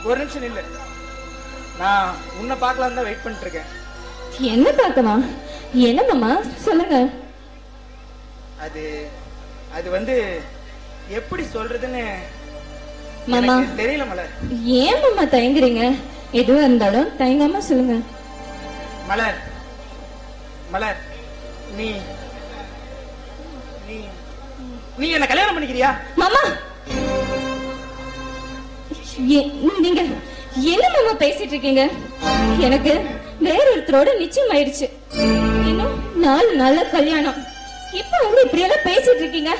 ஒரு நிமிஷம் இல்ல, நான் உன்னை பார்க்கலாம் தான் வெயிட் பண்ணிட்டு இருக்கேன். என்ன பார்க்கவா? என்ன மாமா சொல்லுங்க. அது அது வந்து எப்படி சொல்றதுன்னு மாமா தெரியல மலர். ஏன் மாமா தயங்குறீங்க? எதுவா இருந்தாலும் தயங்காம சொல்லுங்க. மலர், மலர், நீ நீ நீ என்ன கல்யாணம் பண்ணிக்கிறியா? மாமா நீங்க என்ன மாமா பேசிட்டு இருக்கீங்க? எனக்கு வேற ஒருத்தரோட நிச்சயம் ஆயிடுச்சு. இன்னும் 4 நாள்ல கல்யாணம். இப்ப வந்து இப்படி எல்லாம் பேசிட்டு இருக்கீங்க?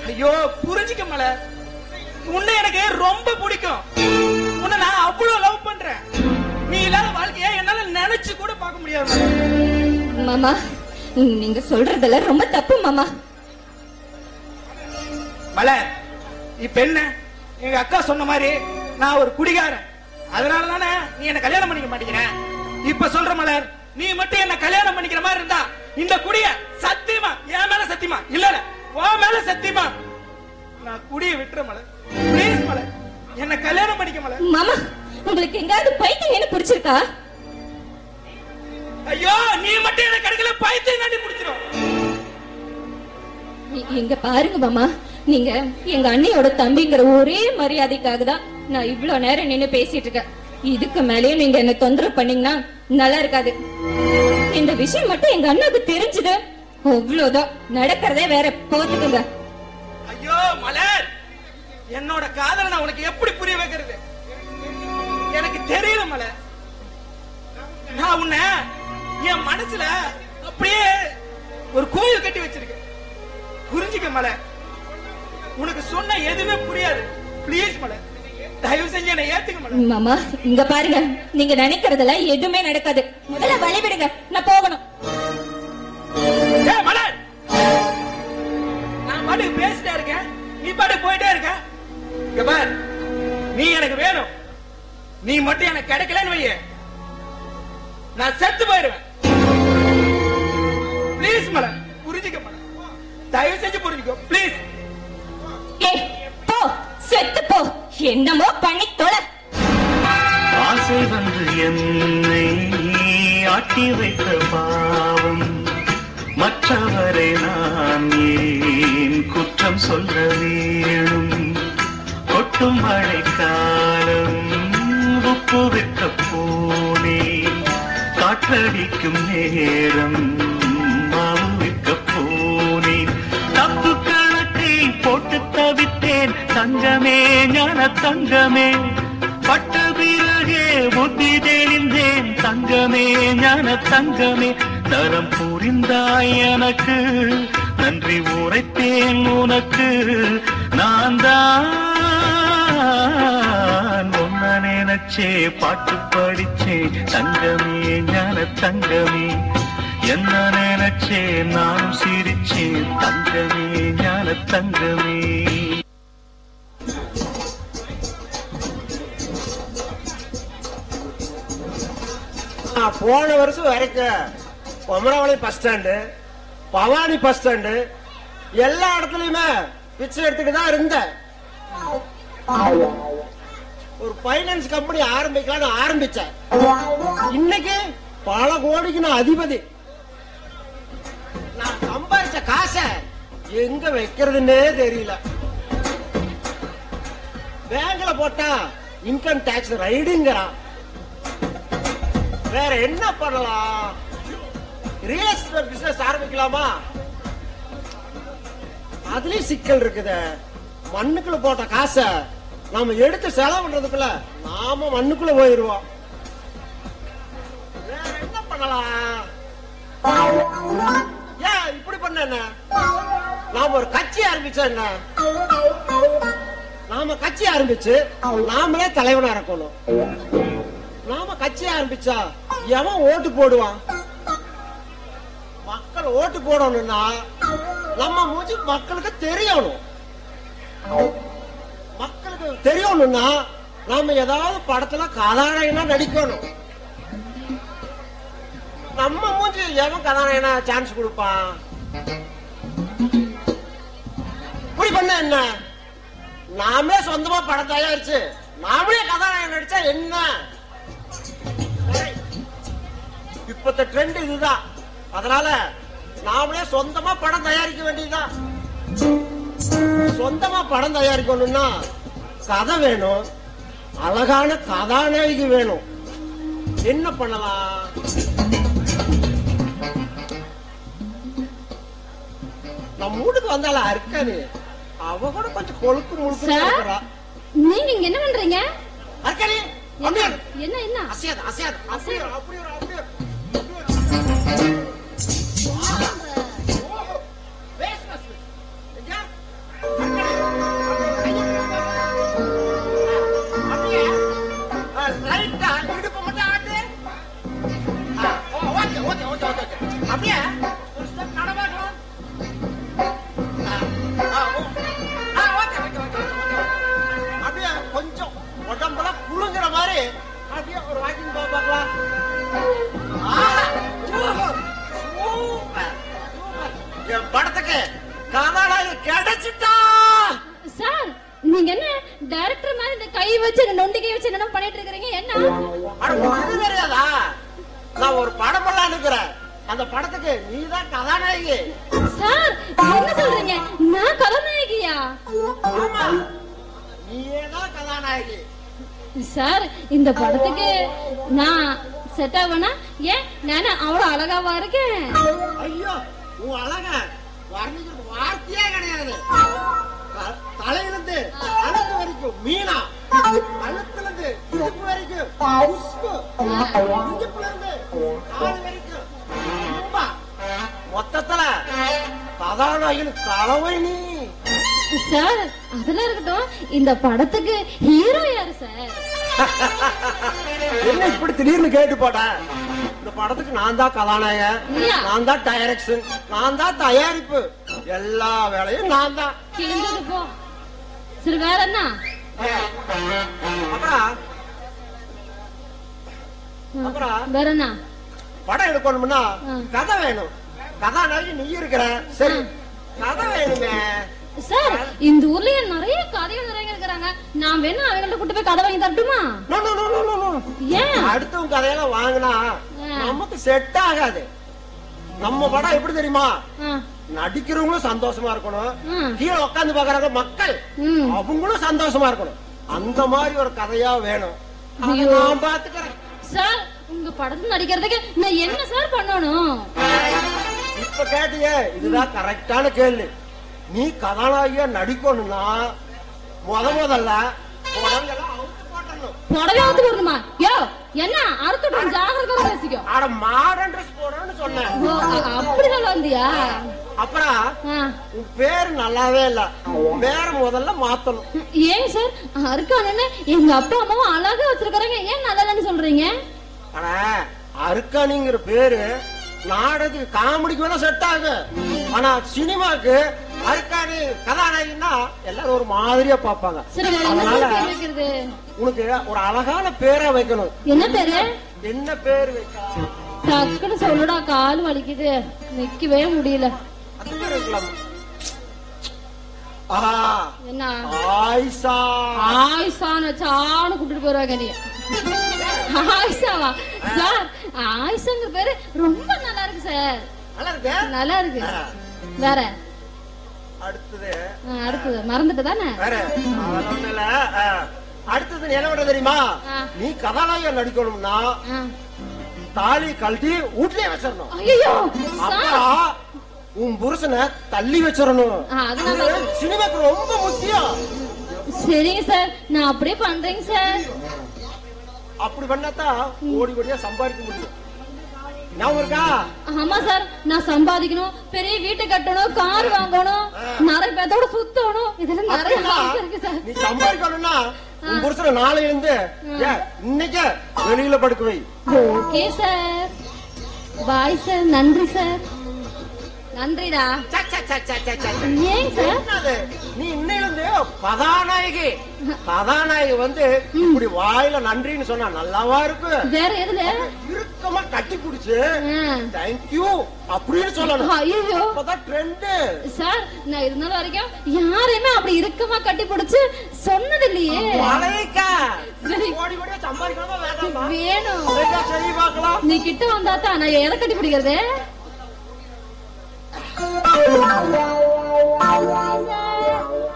ஐயோ புரிஞ்சுக்க மலர், உன்னை எனக்கு ரொம்ப பிடிக்கும். உன்னை நான் அவ்வளவு லவ் பண்றேன். நீ இல்லாத வாழ்க்கைய என்னால நினைச்சு கூட பார்க்க முடியாது மாமா. நீங்க சொல்றதெல்லாம் ரொம்ப தப்பு மாமா. மலர், இப்ப என்ன, எங்க அக்கா சொன்ன மாதிரி நான் ஒரு குடிகாரன். அதனால தானே நீ என்ன கல்யாணம் பண்ணிக்க மாட்டேங்கிற. இப்ப சொல்ற மலர், நீ மட்டும் என்ன கல்யாணம் பண்ணிக்கிற மாதிரி இருந்தா இந்த குடிய சத்தியமா, என் மேல சத்தியமா இல்ல உன் மேல சத்தியமா நான் குடிய விட்டுற மலர். ப்ளீஸ் மலர், என்ன கல்யாணம் பண்ணிக்க மலர். மாமா உங்களுக்கு எங்காவது பைத்தியம் என்ன பிடிச்சிருக்கா? ஐயோ நீ மட்டும் என்ன கிடைக்கல, பைத்தியம் நாடி பிடிச்சிரும். எங்க பாருங்க மாமா, நீங்க எங்க அண்ணியோட தம்பிங்கிற ஒரே மரியாதைக்காக தான் நான் இவ்வளவு நேரம் நின்னு பேசிட்டு இருக்கேன். இதுக்கு மேலேயும் நீங்க என்ன தொந்தரவு பண்ணீங்கன்னா நல்லா இருக்காது. இந்த விஷயம் மட்டும் எங்க அண்ணாக்கு தெரிஞ்சது அவ்வளவுதான், நடக்கிறதே வேற. போத்துக்குங்க. ஐயோ மலர், என்னோட காதலை நான் உனக்கு எப்படி புரிய வைக்கிறது எனக்கு தெரியல மலர். நான் உன்னை என் மனசுல அப்படியே ஒரு கோயில் கட்டி வச்சிருக்கேன். புரிஞ்சுக்க மலர், உனக்கு சொன்ன எதுவுமே புரியாது. ப்ளீஸ் மலர், தயவு செஞ்சு என்ன ஏத்துக்க மலர். மாமா இங்க பாருங்க, நீங்க நினைக்கிறதுல எதுவுமே நடக்காது. முதல்ல வழி விடுங்க, நான் போகணும். மலர், நான் பாட்டுக்கு பேசிட்டே இருக்கேன், நீ பாட்டுக்கு போயிட்டே இருக்க. இங்க பார், நீ எனக்கு வேணும். நீ மட்டும் எனக்கு கிடைக்கலன்னு வைய, நான் செத்து போயிடுவேன். ப்ளீஸ் மலர், புரிஞ்சுக்க மலர், தயவு செஞ்சு புரிஞ்சுக்கோ ப்ளீஸ். போ, செத்து போ, என்னமோ பண்ணி தொலை. ஆசை வந்து என்னை ஆட்டி வைத்த பாவம், மற்றவரை நான் ஏன் குற்றம் சொல்ல வேணும்? கொட்டும் மழைக்காலம் உப்பு விட்ட போனே, காற்றடிக்கும் நேரம் மாவு விற்க போனேன். தப்பு கணக்கை போட்டு தவித்தேன் தங்கமே, ஞான தங்கமே. பட்ட பிறகே புத்தி தெளிந்தேன் தங்கமே, ஞான தங்கமே. தரம் புரிந்தாய் எனக்கு, நன்றி உரைத்தேன் உனக்கு. நான் தான் ஒன்ன நினைச்சே பாட்டு படிச்சே தங்கமே, ஞான தங்கமே. என்ன நினைச்சே நானும் சிரிச்சே தங்கமே, ஞான தங்கமே. போன வருஷம் வரைக்கும் பொமராவளி bus stand, Bhavani bus stand எல்லா இடத்துலயுமே பிச்சை எடுத்துட்டு தான் இருந்தேன். ஒரு பைனான்ஸ் கம்பெனி ஆரம்பிக்கலாம்னு ஆரம்பிச்சேன். இன்னைக்கு பல கோடிக்கு நான் அதிபதி. நான் சம்பாதிச்ச காசை எங்க வைக்கிறதுன்னே தெரியல. பேங்க்ல போட்டா இன்கம் டாக்ஸ் ரைடுங்கிறான். வேற என்ன பண்ணலாம்? ரியல் எஸ்டேட் பிசினஸ் ஆரம்பிக்கலாமா? அதுலயும் சிக்கல் இருக்குது. மண்ணுக்குள்ள போட்ட காசை நாம எடுத்து செலவு பண்றதுக்குள்ள நாம மண்ணுக்குள்ள போயிருவோம். வேற என்ன பண்ணலாம்? ஏன் இப்படி பண்ண என்ன? நாம ஒரு கட்சி ஆரம்பிச்சா என்ன? நாம கட்சி ஆரம்பிச்சு நாமளே தலைவனா இருக்கணும். நாம கட்சி ஆரம்பிச்சா எவன் ஓட்டு போடுவான்? மக்கள் ஓட்டு போடணும்னா நம்ம மூஞ்சி மக்களுக்கு தெரியணும். மக்களுக்கு தெரியணும்னா நாம ஏதாவது படத்துல கதாநாயகனா நடிக்கணும். நம்ம மூஞ்சி எவன் கதாநாயகனா சான்ஸ் கொடுப்பான்? இப்படி பண்ண என்ன? நாமே சொந்தமா படம் தயாரிச்சு நாமளே கதாநாயகன் நடிச்சா என்ன? இப்பத்த ட்ரெண்ட் இதுதான். அதனால நாமளே சொந்தமா படம் தயாரிக்க வேண்டியதுதான். சொந்தமா படம் தயாரிக்கணும்னா கதை வேணும், அழகான கதாநாயகி வேணும். என்ன பண்ணலாம்? நம்ம வீட்டுக்கு வந்தால அர்க்கானி, அவ கூட கொஞ்சம் கொழுக்கு முழுக்கு இருக்கிறா. நீங்க இங்க என்ன பண்றீங்க? அர்க்கானி என்ன என்ன அசையாது அசையாது. அப்படியே அப்படியே அப்படியே கொஞ்சம் உடம்பெல்லாம் குழுங்குற மாதிரி அப்படியே ஒரு வாக்கிங் பார்க்கலாம். என் படத்துக்கு கதாநாயகி கிடைச்சிட்டா. சார் நீங்க என்ன டைரக்டர் மாதிரி இந்த கை வச்சு நொண்டி கை வச்சு என்ன பண்ணிட்டு இருக்கீங்க? என்ன அது தெரியாதா? நான் ஒரு படம் பண்ணலாம் இருக்கிறேன். அந்த படத்துக்கு நீதான் கதாநாயகி. சார் என்ன சொல்றீங்க? நான் கதாநாயகியா? ஆமா, நீயேதான் கதாநாயகி. சார் இந்த படத்துக்கு நான் செட் ஆவனா? ஏன் நானே அவ்வளவு அழகாவா இருக்கேன்? ஐயோ, உன் அழக வர்ணிக்கிறது வார்த்தையே கிடையாது. தலையிலிருந்து அழுத்து வரைக்கும் மீனா, அழுத்திலிருந்து இடுப்பு வரைக்கும் புஷ்பு, இடுப்புல இருந்து கால் வரைக்கும் அம்பா. மொத்தத்துல கதாநாயகன் கலவை நீ. சார் அதெல்லாம் இருக்கட்டும், இந்த படத்துக்கு ஹீரோ யாரு சார்? என்ன இப்படி திடீர்னு கேட்டு போட்ட? இந்த படத்துக்கு நான் தான் கதாநாயகன், நான் தான் டைரக்ஷன், நான் தான் தயாரிப்பு, எல்லா வேலையும் நான் தான். கிழிஞ்சது போ. சரி வேற என்ன? அப்புறம் வேற என்ன? படம் எடுக்கணும்னா கதை வேணும். கதாநாயகி நீ இருக்கிற, சரி கதை வேணுமே. சார் இந்த ஊர்லயே நிறைய கதைகள் நிறைய இருக்கிறாங்க. நான் வேணா அவங்கள்ட்ட கூட்டு போய் கதை வாங்கி தரட்டுமா? ஏன்? அடுத்தவங்க கதையெல்லாம் வாங்கினா நமக்கு செட் ஆகாது. நம்ம படம் எப்படி தெரியுமா? நடிக்கிறவங்களும் சந்தோஷமா இருக்கணும், கீழே உட்காந்து பாக்குறாங்க மக்கள் அவங்களும் சந்தோஷமா இருக்கணும். அந்த மாதிரி ஒரு கதையா வேணும். நான் பாத்துக்கிறேன். சார் உங்க படத்துல நடிக்கிறதுக்கு நான் என்ன சார் பண்ணணும்? இப்ப கேட்டியே, இதுதான் கரெக்டான கேள்வி. நீ கதாநாயகியா நடிக்கணும்னா முதல்ல புடவையெல்லாம் அவுத்து போட்டணும். புடவை அவுத்து போடணுமா? யோ என்ன அறுத்துட்டு ஜாகிரதையா பேசிக்கோ. அட மாடர்ன் ட்ரெஸ் போறேன்னு சொன்னேன். அப்படி நல்லா இருந்தியா? அப்புறம் உன் பேர் நல்லாவே இல்ல, பேர முதல்ல மாத்தணும். ஏன் சார் அருக்கானு எங்க அப்பா அம்மாவும் அழகா வச்சிருக்காங்க, ஏன் நல்லா இல்லைன்னு சொல்றீங்க? அட அருக்கானிங்கிற பேரு நாடகத்துக்கு காமெடிக்கு வேணா செட் ஆகும். ஆனா சினிமாக்கு அருக்காணி கதாநாயகின்னா எல்லாரும் ஒரு மாதிரியா பாப்பாங்க. அதனால உனக்கு ஒரு அழகான பேரா வைக்கணும். என்ன பேரு? என்ன பேரு வைக்க? டக்குன்னு சொல்லுடா, கால் வலிக்குது, நிக்கவே முடியல. அது பேர் வைக்கலாம். என்ன? ஆயிஷா. ஆயிஷான்னு சாணு கூப்பிட்டு போறாங்க நீ. ஆயிஷாவா? சார் ஆயிஷாங்கிற பேரு ரொம்ப நல்லா இருக்கு சார். நல்லா இருக்கு, நல்லா இருக்கு. வேற அடுத்தது மறந்துட்டு தானே? வேற ஒண்ணு இல்ல. அடுத்தது என்ன பண்ண தெரியுமா? நீ கதாநாயகன் நடிக்கணும்னா தாலி கழட்டி வீட்லயே வச்சிடணும். ஐயோ, அப்புறம் உன் புருஷனை தள்ளி வச்சிடணும். சினிமாக்கு ரொம்ப முக்கியம். சரிங்க சார், நான் அப்படியே பண்றேங்க சார். அப்படி பண்ணாதான் ஓடி ஓடியா சம்பாதிக்க முடியும். ஆமா சார், நான் சம்பாதிக்கணும், பெரிய வீட்டை கட்டணும், கார் வாங்கணும், நிறைய பேத்தோட சுத்தணும், இதெல்லாம் நிறைய இருக்கு சார். நீ சம்பாதிக்கணும்னா உன் புருஷனை நாளையில இருந்து இன்னைக்கு வெளியில படுக்க வை. ஓகே சார், பாய் சார், நன்றி சார். நன்றிடா. ஏன் சார் நீ இன்னிலிருந்து கதாநாயகி வந்து இப்படி வாயில நன்றின்னு சொன்னா நல்லாவா இருக்கு? வேற எதுல இறுக்கமா கட்டி பிடிச்சு தேங்க்யூ அப்படின்னு சொல்லணும். ஐயோ ட்ரெண்ட் சார், நான் இருந்த வரைக்கும் யாரையுமே அப்படி இறுக்கமா கட்டி பிடிச்சு சொன்னது இல்லையே. ஓடி ஓடியா சம்பாதிக்கணுமா வேண்டாமா? வேணும். சரி பார்க்கலாம். நீ கிட்ட வந்தாதான் நான் எதை கட்டி பிடிக்கிறது?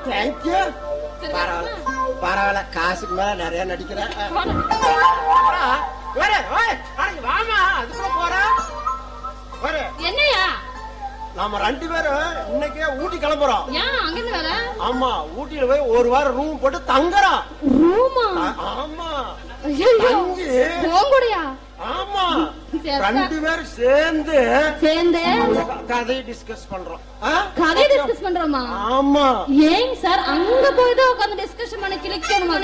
தேங்க்யூ. பரவாயில்ல, காசுக்கு மேல நிறைய நடிக்கிறேன். வாமா, அதுக்குள்ள போற. என்னையா? நாம 2 பேரும் இன்னைக்கே ஊட்டி கிளம்புறோம். ஏன் அங்கிருந்து வர? ஆமா, ஊட்டியில போய் 1 வாரம் ரூம் போட்டு தங்குறோம். ரூமா? ஆமா. ஐயோ, போங்கூடயா? ஆமா, 2 பேரும் சேர்ந்து கதை டிஸ்கஸ் பண்றோம். கதை டிஸ்கஸ் பண்றோமா? ஆமா. ஏன் சார் அங்க போய் தான் உட்கார்ந்து டிஸ்கஷன் பண்ண கிளிக்கணுமா?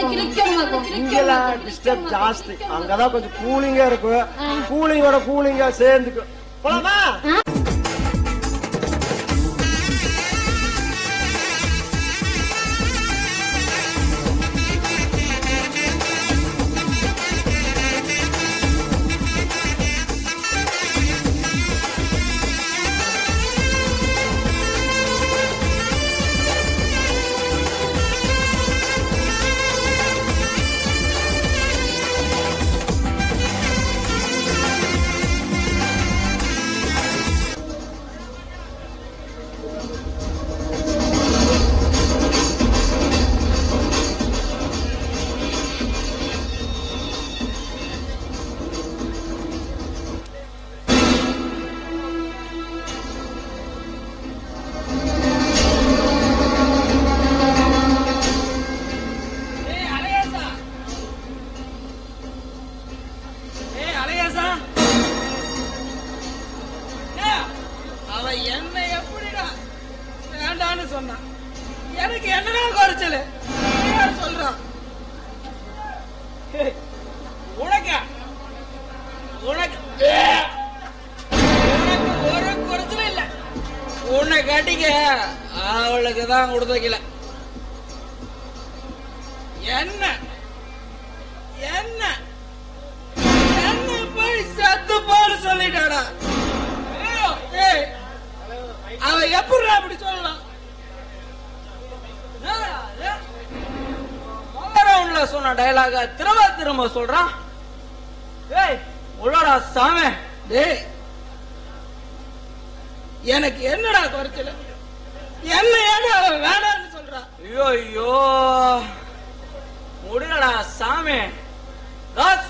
இங்கல டிஸ்டர்ப் ஜாஸ்தி. அங்கதான் கொஞ்சம் கூலிங்கா இருக்கும். கூலிங்கோட கூலிங்கா சேர்ந்துக்கும். போலாமா? எனக்கு என்னதான் குறைச்சல் சொல்றான்? உனக்கு உனக்கு ஒரு குறைச்சலும் இல்ல. உன்னை கட்டிக்க அவளுக்கு தான் கொடுத்துக்கல. என்ன என்ன என்ன போய் சத்து போல சொல்லிட்டாடா. அவ எப்படி அப்படி சொல்லலாம்? சொன்ன டயலாக திரும்ப திரும்ப சொல்றான். ஏய் உள்ளடா சாமி. டேய் எனக்கு என்னடா குறைச்சல? என்ன ஏடா வேணான்னு சொல்றான்? ஐயோ ஐயோ முடியலடா சாமி.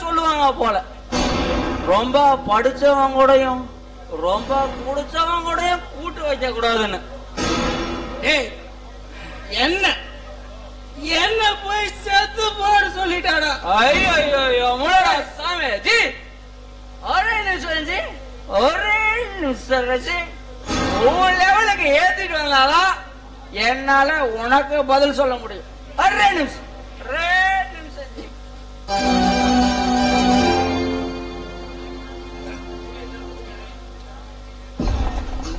சொல்லுவாங்க போல, ரொம்ப படிச்சவங்க கூடயும் ரொம்ப குடிச்சவங்க கூடயும் கூட்டு வைக்க கூடாதுன்னு. ஏய் என்ன என்ன போய் செத்து போட சொல்லிட்டாடா. ஐயோ ஐயோ முடா சாமி ஜி. ஒரே நிமிஷம் ஜி, ஒரே நிமிஷம் ஜி. உன் லெவலுக்கு ஏத்திட்டு வந்தாதான் என்னால உனக்கு பதில் சொல்ல முடியும். ஒரே நிமிஷம் ஜி.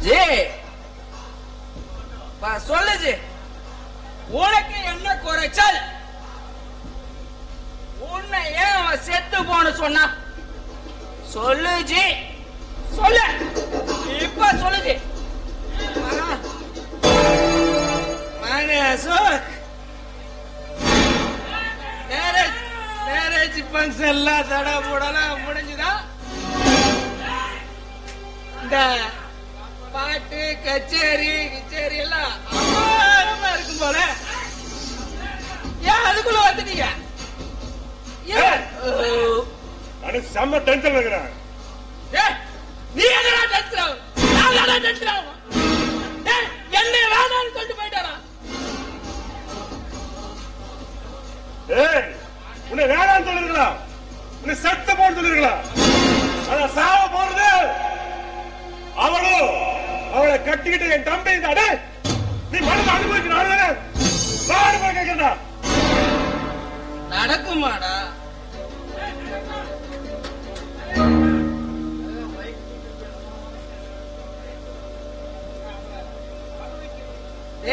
ஜி சொல்லு ஜி, உனக்கு என்ன குறைச்சல்? உன்னை ஏன் அவன் செத்து போன சொன்னா? சொல்லு ஜி, சொல்லு. இப்ப சொல்லு ஜி. மேரேஜ் பங்கன் எல்லாம் தடை போடலாம் முடிஞ்சுதான். இந்த பாட்டு கச்சேரி கிச்சேரி எல்லாம் அபாரமா இருக்கும் போல. ஏன் அதுக்குள்ள வந்துட்டீங்க? செம்ம டென்ஷன் இருக்கிறேன். நீ என்னடா டென்ஷன் ஆகும்? நான் டென்ஷன் ஆகும். என்ன வேணாம்னு சொல்லிட்டு போயிட்டாரா? ஏய் உன்னை வேணாம்னு சொல்லிருக்கலாம், உன்னை செத்து போன்னு சொல்லிருக்கலாம். அத சாவ போறது அவளும் அவளை கட்டிக்கிட்டு என் தம்பி இருந்தாடே. நீ மனதை அனுபவிக்கணும். நடக்குமாடா?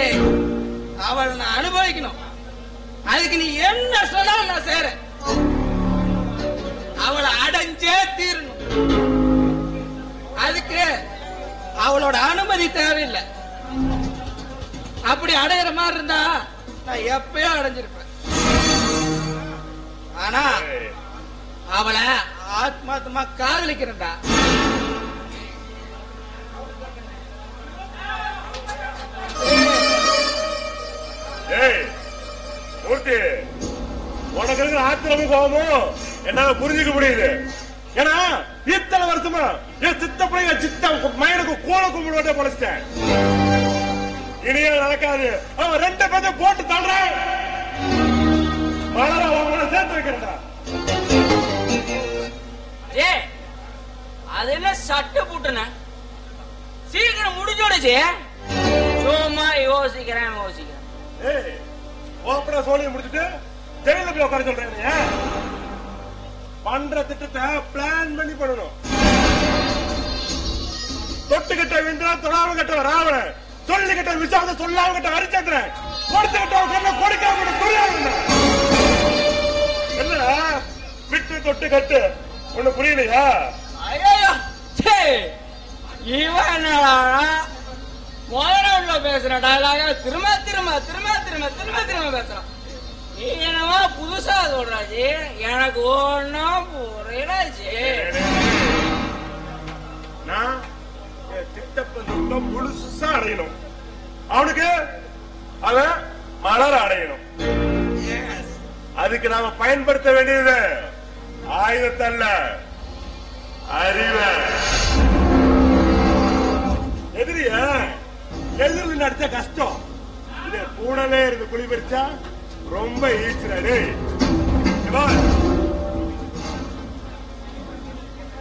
ஏய் அவள் நான் அனுபவிக்கணும். அதுக்கு நீ என்ன சொன்னாலும் நான் செய்றேன். அவளை அடைஞ்சே தீரணும். அதுக்கு அவளோட அனுமதி தேவையில்லை. அப்படி அடையிற மாதிரி இருந்தா நான் எப்பயோ அடைஞ்சிருப்பேன். ஆனா அவளை ஆத்மாத்மா காதலிக்கிறேன்டா. ஏய் மூர்த்தி, உனக்கு இருக்கிற ஆத்திரமும் கோபமும் என்னால புரிஞ்சுக்க முடியுது. ஏன்னா இத்தனை வருஷமா என் சித்த பிள்ளைங்க சித்த மயனுக்கு கோல கும்பிடுவதே பொழைச்சிட்டேன். இனியே நடக்காது. அவன் 2 பேரை போட்டு தள்ளுறான். மலர அவங்கள சேர்த்து வைக்கிறா. ஜே, அது என்ன சட்டு புட்டுன? சீக்கிரம் முடிஞ்சோட ஜே. சும்மா யோசிக்கிறேன். ஏய், ஓப்பனா சோழியை முடிச்சுட்டு ஜெயில போய் உட்கார சொல்றேன். பண்ற திட்டத்தை பிளான் பண்ணி பண்ணணும். தொட்டுக்கிட்ட விந்திரா, தொடாம கட்ட ராவணன், சொல்லிக்கிட்ட விசாரத்தை சொல்லாம கிட்ட ஹரிச்சந்திரன், கொடுத்துக்கிட்ட கொடுக்காம துரியாதன. என்ன விட்டு தொட்டு கட்டு ஒண்ணு புரியலையா? ஐயோ, இவன் என்னடா முதல்ல பேசுற டயலாக திரும்ப பேசுறான். நீ என்னவா புதுசா சொல்றாச்சு, எனக்கு ஒன்னும் புரியலாச்சு. நான் திட்டப்ப முழுசா அடையணும். அவனுக்கு அவன் மலர அடையணும். அதுக்கு நாம பயன்படுத்த வேண்டியது ஆயுதத்தை அல்ல, அறிவை. எதிரில் அடிச்சா கஷ்டம், இது கூடவே இருந்து குழி பறிச்சா ரொம்ப ஈஸியாடு.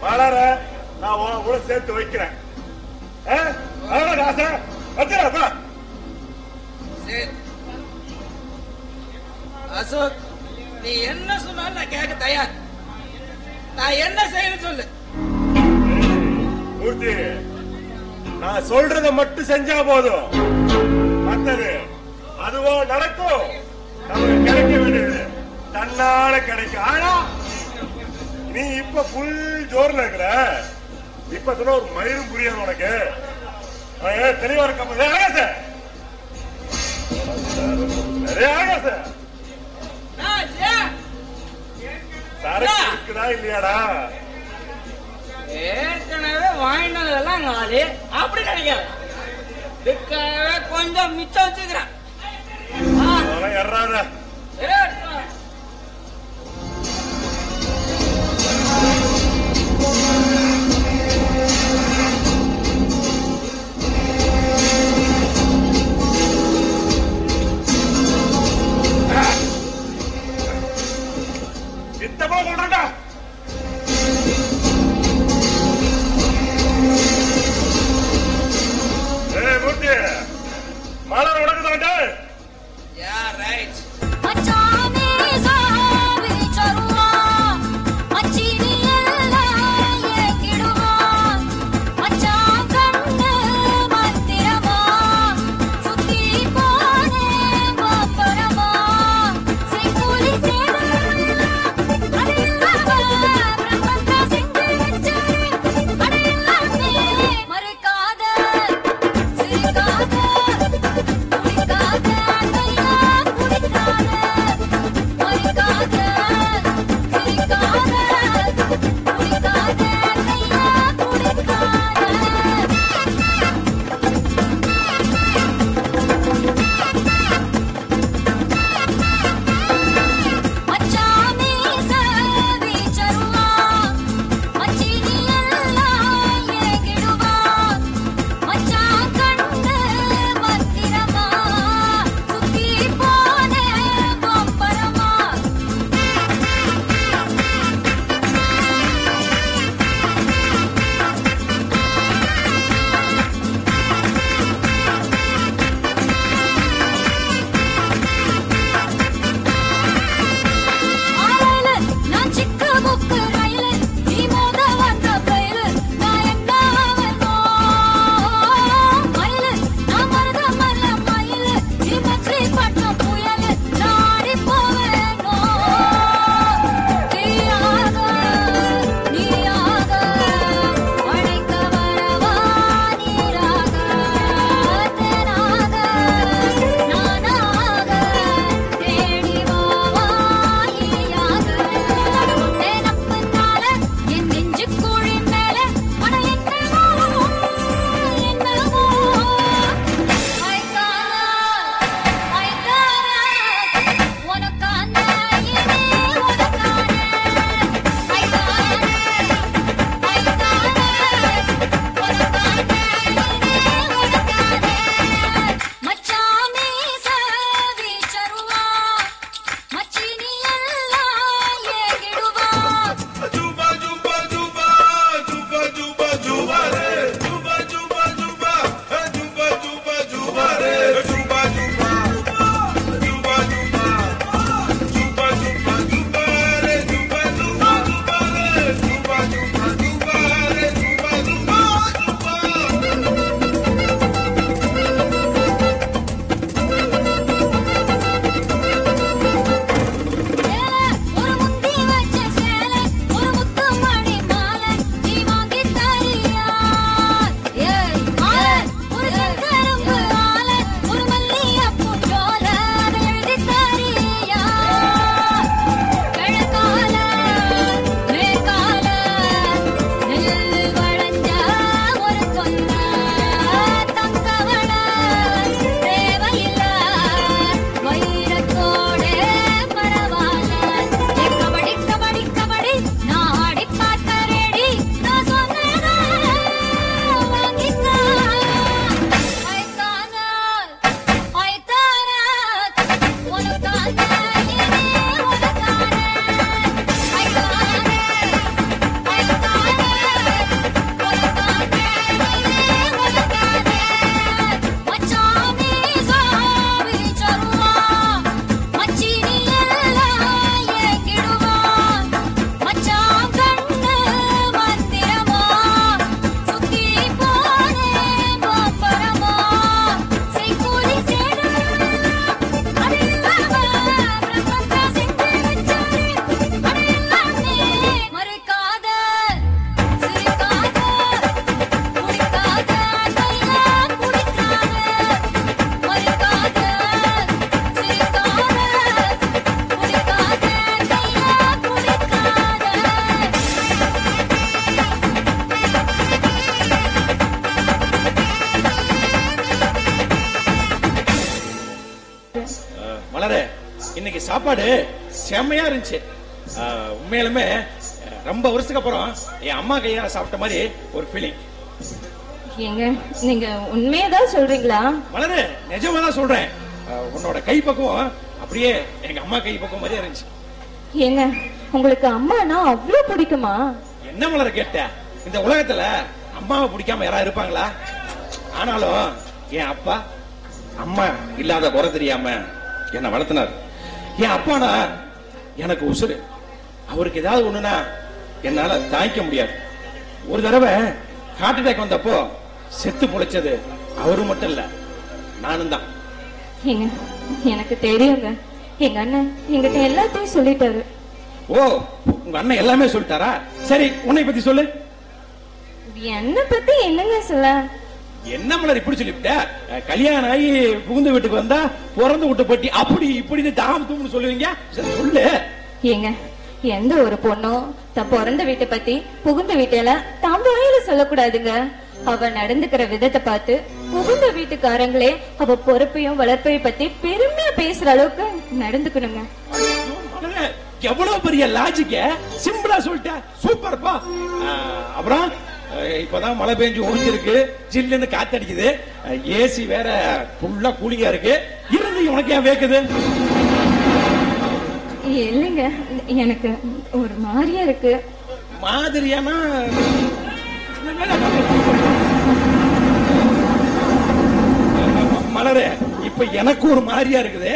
மலர நான் கூட சேர்த்து வைக்கிறேன். அசோக், நீ என்ன சொன்னாலும் நான் கேட்க தயார். நான் என்ன செய்யணும் சொல்லு. மூர்த்தி, நான் சொல்றத மட்டும் செஞ்சா போதும், மத்தது அதுவோ நடக்கும். நமக்கு கிடைக்க வேண்டியது தன்னால கிடைக்கும். ஆனா நீ இப்ப புல் ஜோர்ல இருக்கிற. இப்ப சொன்ன ஒரு மயிரும் புரியாது உனக்கு. தெளிவா இருக்க சரக்கு இருக்குதா இல்லையாடா? ஏற்கனவே வாங்கினதெல்லாம் காலி. அப்படி கிடைக்காது, இதுக்காகவே கொஞ்சம் மிச்சம் வச்சுக்கிறேன். எறாத இத்தமா கொண்டாண்டா. மூர்த்தி, மலர் உனக்கு தாண்டா. சாப்பாடு செம்மையா இருந்துச்சு. உண்மையிலுமே ரொம்ப வருஷத்துக்கு அப்புறம் என் அம்மா கையால சாப்பிட்ட மாதிரி ஒரு ஃபீலிங். ஏங்க நீங்க உண்மையதான் சொல்றீங்களா? மலரு, நிஜமா தான் சொல்றேன். உன்னோட கை பக்குவம் அப்படியே எங்க அம்மா கை பக்குவம் மாதிரியே இருந்துச்சு. ஏங்க உங்களுக்கு அம்மானா அவ்வளவு பிடிக்குமா? என்ன மலர கேட்ட? இந்த உலகத்துல அம்மாவை பிடிக்காம யாரா இருப்பாங்களா? ஆனாலும் என் அப்பா அம்மா இல்லாத குறை தெரியாம என்ன வளர்த்தினார். என் அப்பானா எனக்கு உசுறு. அவருக்கு ஏதாவது ஒண்ணுனா என்னால தாங்கிக்க முடியாது. ஒரு தடவை ஹார்ட் அட்டாக் வந்தப்போ செத்து பொழைச்சது அவரு மட்டும் இல்ல, நானும் தான். ஏங்க எனக்கு தெரியுங்க, எங்க அண்ணன் எங்கிட்ட எல்லாத்தையும் சொல்லிட்டாரு. ஓ, உங்க அண்ணன் எல்லாமே சொல்லிட்டாரா? சரி, உன்னை பத்தி சொல்லு. என்ன பத்தி என்னங்க சொல்ல? என்ன மலர் இப்படி சொல்லிவிட்ட? கல்யாணம் ஆகி புகுந்த வீட்டுக்கு வந்தா பிறந்து விட்டு பட்டி அப்படி இப்படி தாம் தூம்னு சொல்லுவீங்க. சொல்லு. ஏங்க எந்த ஒரு பொண்ணும் தான் பிறந்த வீட்டை பத்தி புகுந்த வீட்டையில தான் வாயில சொல்லக்கூடாதுங்க. அவ நடந்துக்கிற விதத்தை பார்த்து புகுந்த வீட்டுக்காரங்களே அவ பொறுப்பையும் வளர்ப்பையும் பத்தி பெருமையா பேசுற அளவுக்கு நடந்துக்கணுங்க. எவ்வளவு பெரிய லாஜிக்க சிம்பிளா சொல்லிட்ட. சூப்பர்ப்பா. அப்புறம் இப்பதான் மழை பெஞ்சு ஓஞ்சிருக்கு, ஜில்லுன்னு காத்தடிக்குது, ஏசி வேற ஃபுல்லா கூலிங்கா இருக்கு. இருந்து உனக்கு ஏன் வேக்குது? இல்லைங்க, எனக்கு ஒரு மாதிரியா இருக்கு. மாதிரியானா மலரே, இப்ப எனக்கு ஒரு மாதிரியா இருக்குது.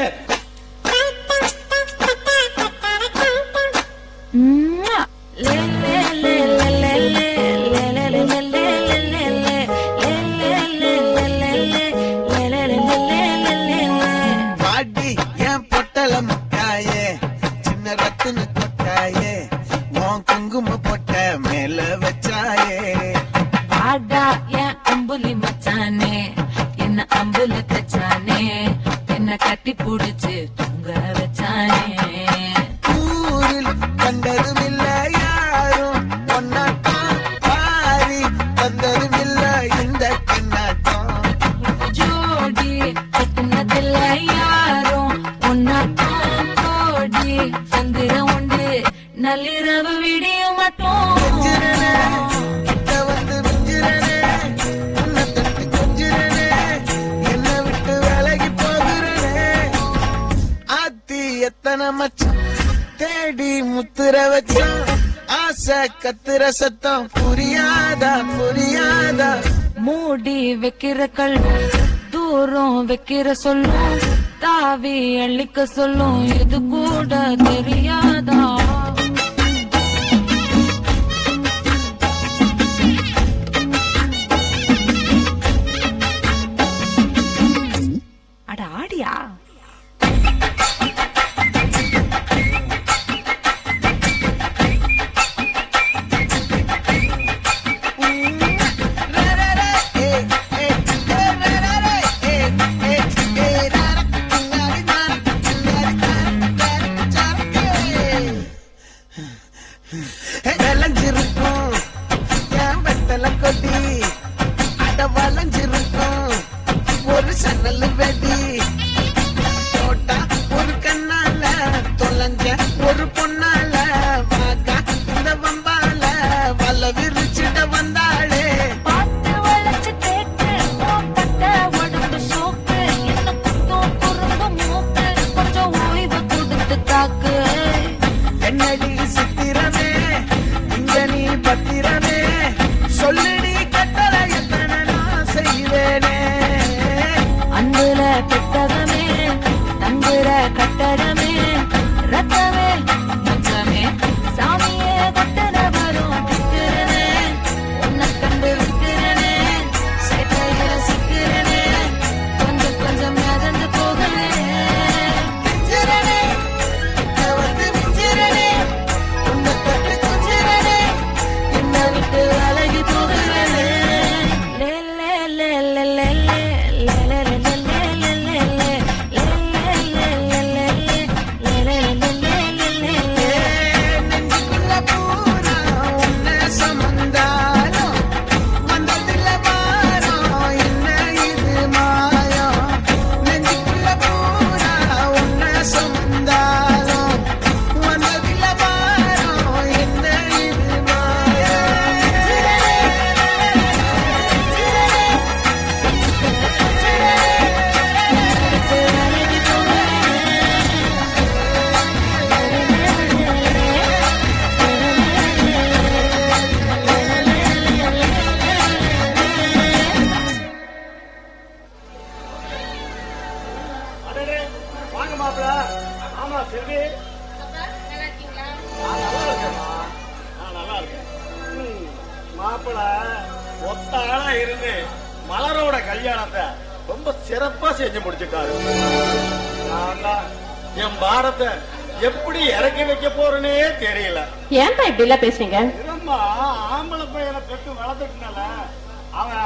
பாட்டி என் பொட்டல முட்டாயே, சின்ன ரத்தின கொட்டாயே, உன் குங்கும பொட்ட மேல வச்சாயே. ஆடா என் அம்புலி மச்சானே, என்ன அம்புல தச்சானே, என்ன கட்டி புடிச்சு தூங்க வச்சானே. ஊரில் கண்டதும் இல்ல யாரும் ஒன்னாட்டம், பாரி தந்ததும் இல்ல இந்த கண்ணாட்டம். ஜோடி கட்டுனதில்ல யாரும் ஒன்னாட்டம், கோடி சந்திரம் உண்டு நள்ளிரவு விடிய மாட்டோம். எத்தனை மச்சம் தேடி முத்துற வச்சோம், ஆசை கத்துற சத்தம் புரியாதா புரியாதா. மூடி வைக்கிற கல்லும் தூரம் வைக்கிற சொல்லும், தாவி அள்ளிக்க சொல்லும் இது கூட தெரியாதா. அட ஆடியா? விளைஞ்சிருக்கும் என் வெத்தல கொடி, அட வளைஞ்சிருக்கும் ஒரு சன்னல் வெடி. தோட்டா ஒரு கண்ணால தொலைஞ்ச ஒரு பொண்ணால வாக்கா இந்த வம்பால வல விரிச்சிட வந்தாளே. பாட்டு வளைச்சு கேட்டு பட்ட உடம்பு சோப்பு, என்ன குத்தும் குறும்பு மூக்கு, கொஞ்சம் ஓய்வு கொடுத்து தாக்கு. என்னடி சித்திரமே இங்க நீ பத்திரமே, சொல்லுடி கட்டளை எத்தனை நான் செய்வேனே. அன்புல பெட்டகமே தங்குற கட்டடமே, ரத்தமே மச்சமே சாமியே கொட்டன வரும் விக்கிறனே. உன்னை கண்டு விக்கிறனே, சேட்டையில சிக்கிறனே, கொஞ்சம் கொஞ்சம் நடந்து போகிறனே. மிஞ்சிரனே, இங்க வந்து மிஞ்சிரனே, செல்வி, நல்லா இருக்கேம்மா. நல்லா இருக்கேன். மாப்பிள ஒத்த ஆளா இருந்து மலரோட கல்யாணத்தை ரொம்ப சிறப்பா செஞ்சு முடிச்சுட்டாரு. என் பாரத்தை எப்படி இறக்கி வைக்க போறேனே தெரியல. ஏன்பா இப்படி எல்லாம் பேசுறீங்க? இரும்மா, ஆம்பளை பையனை பெற்று வளர்த்துட்டனால அவன்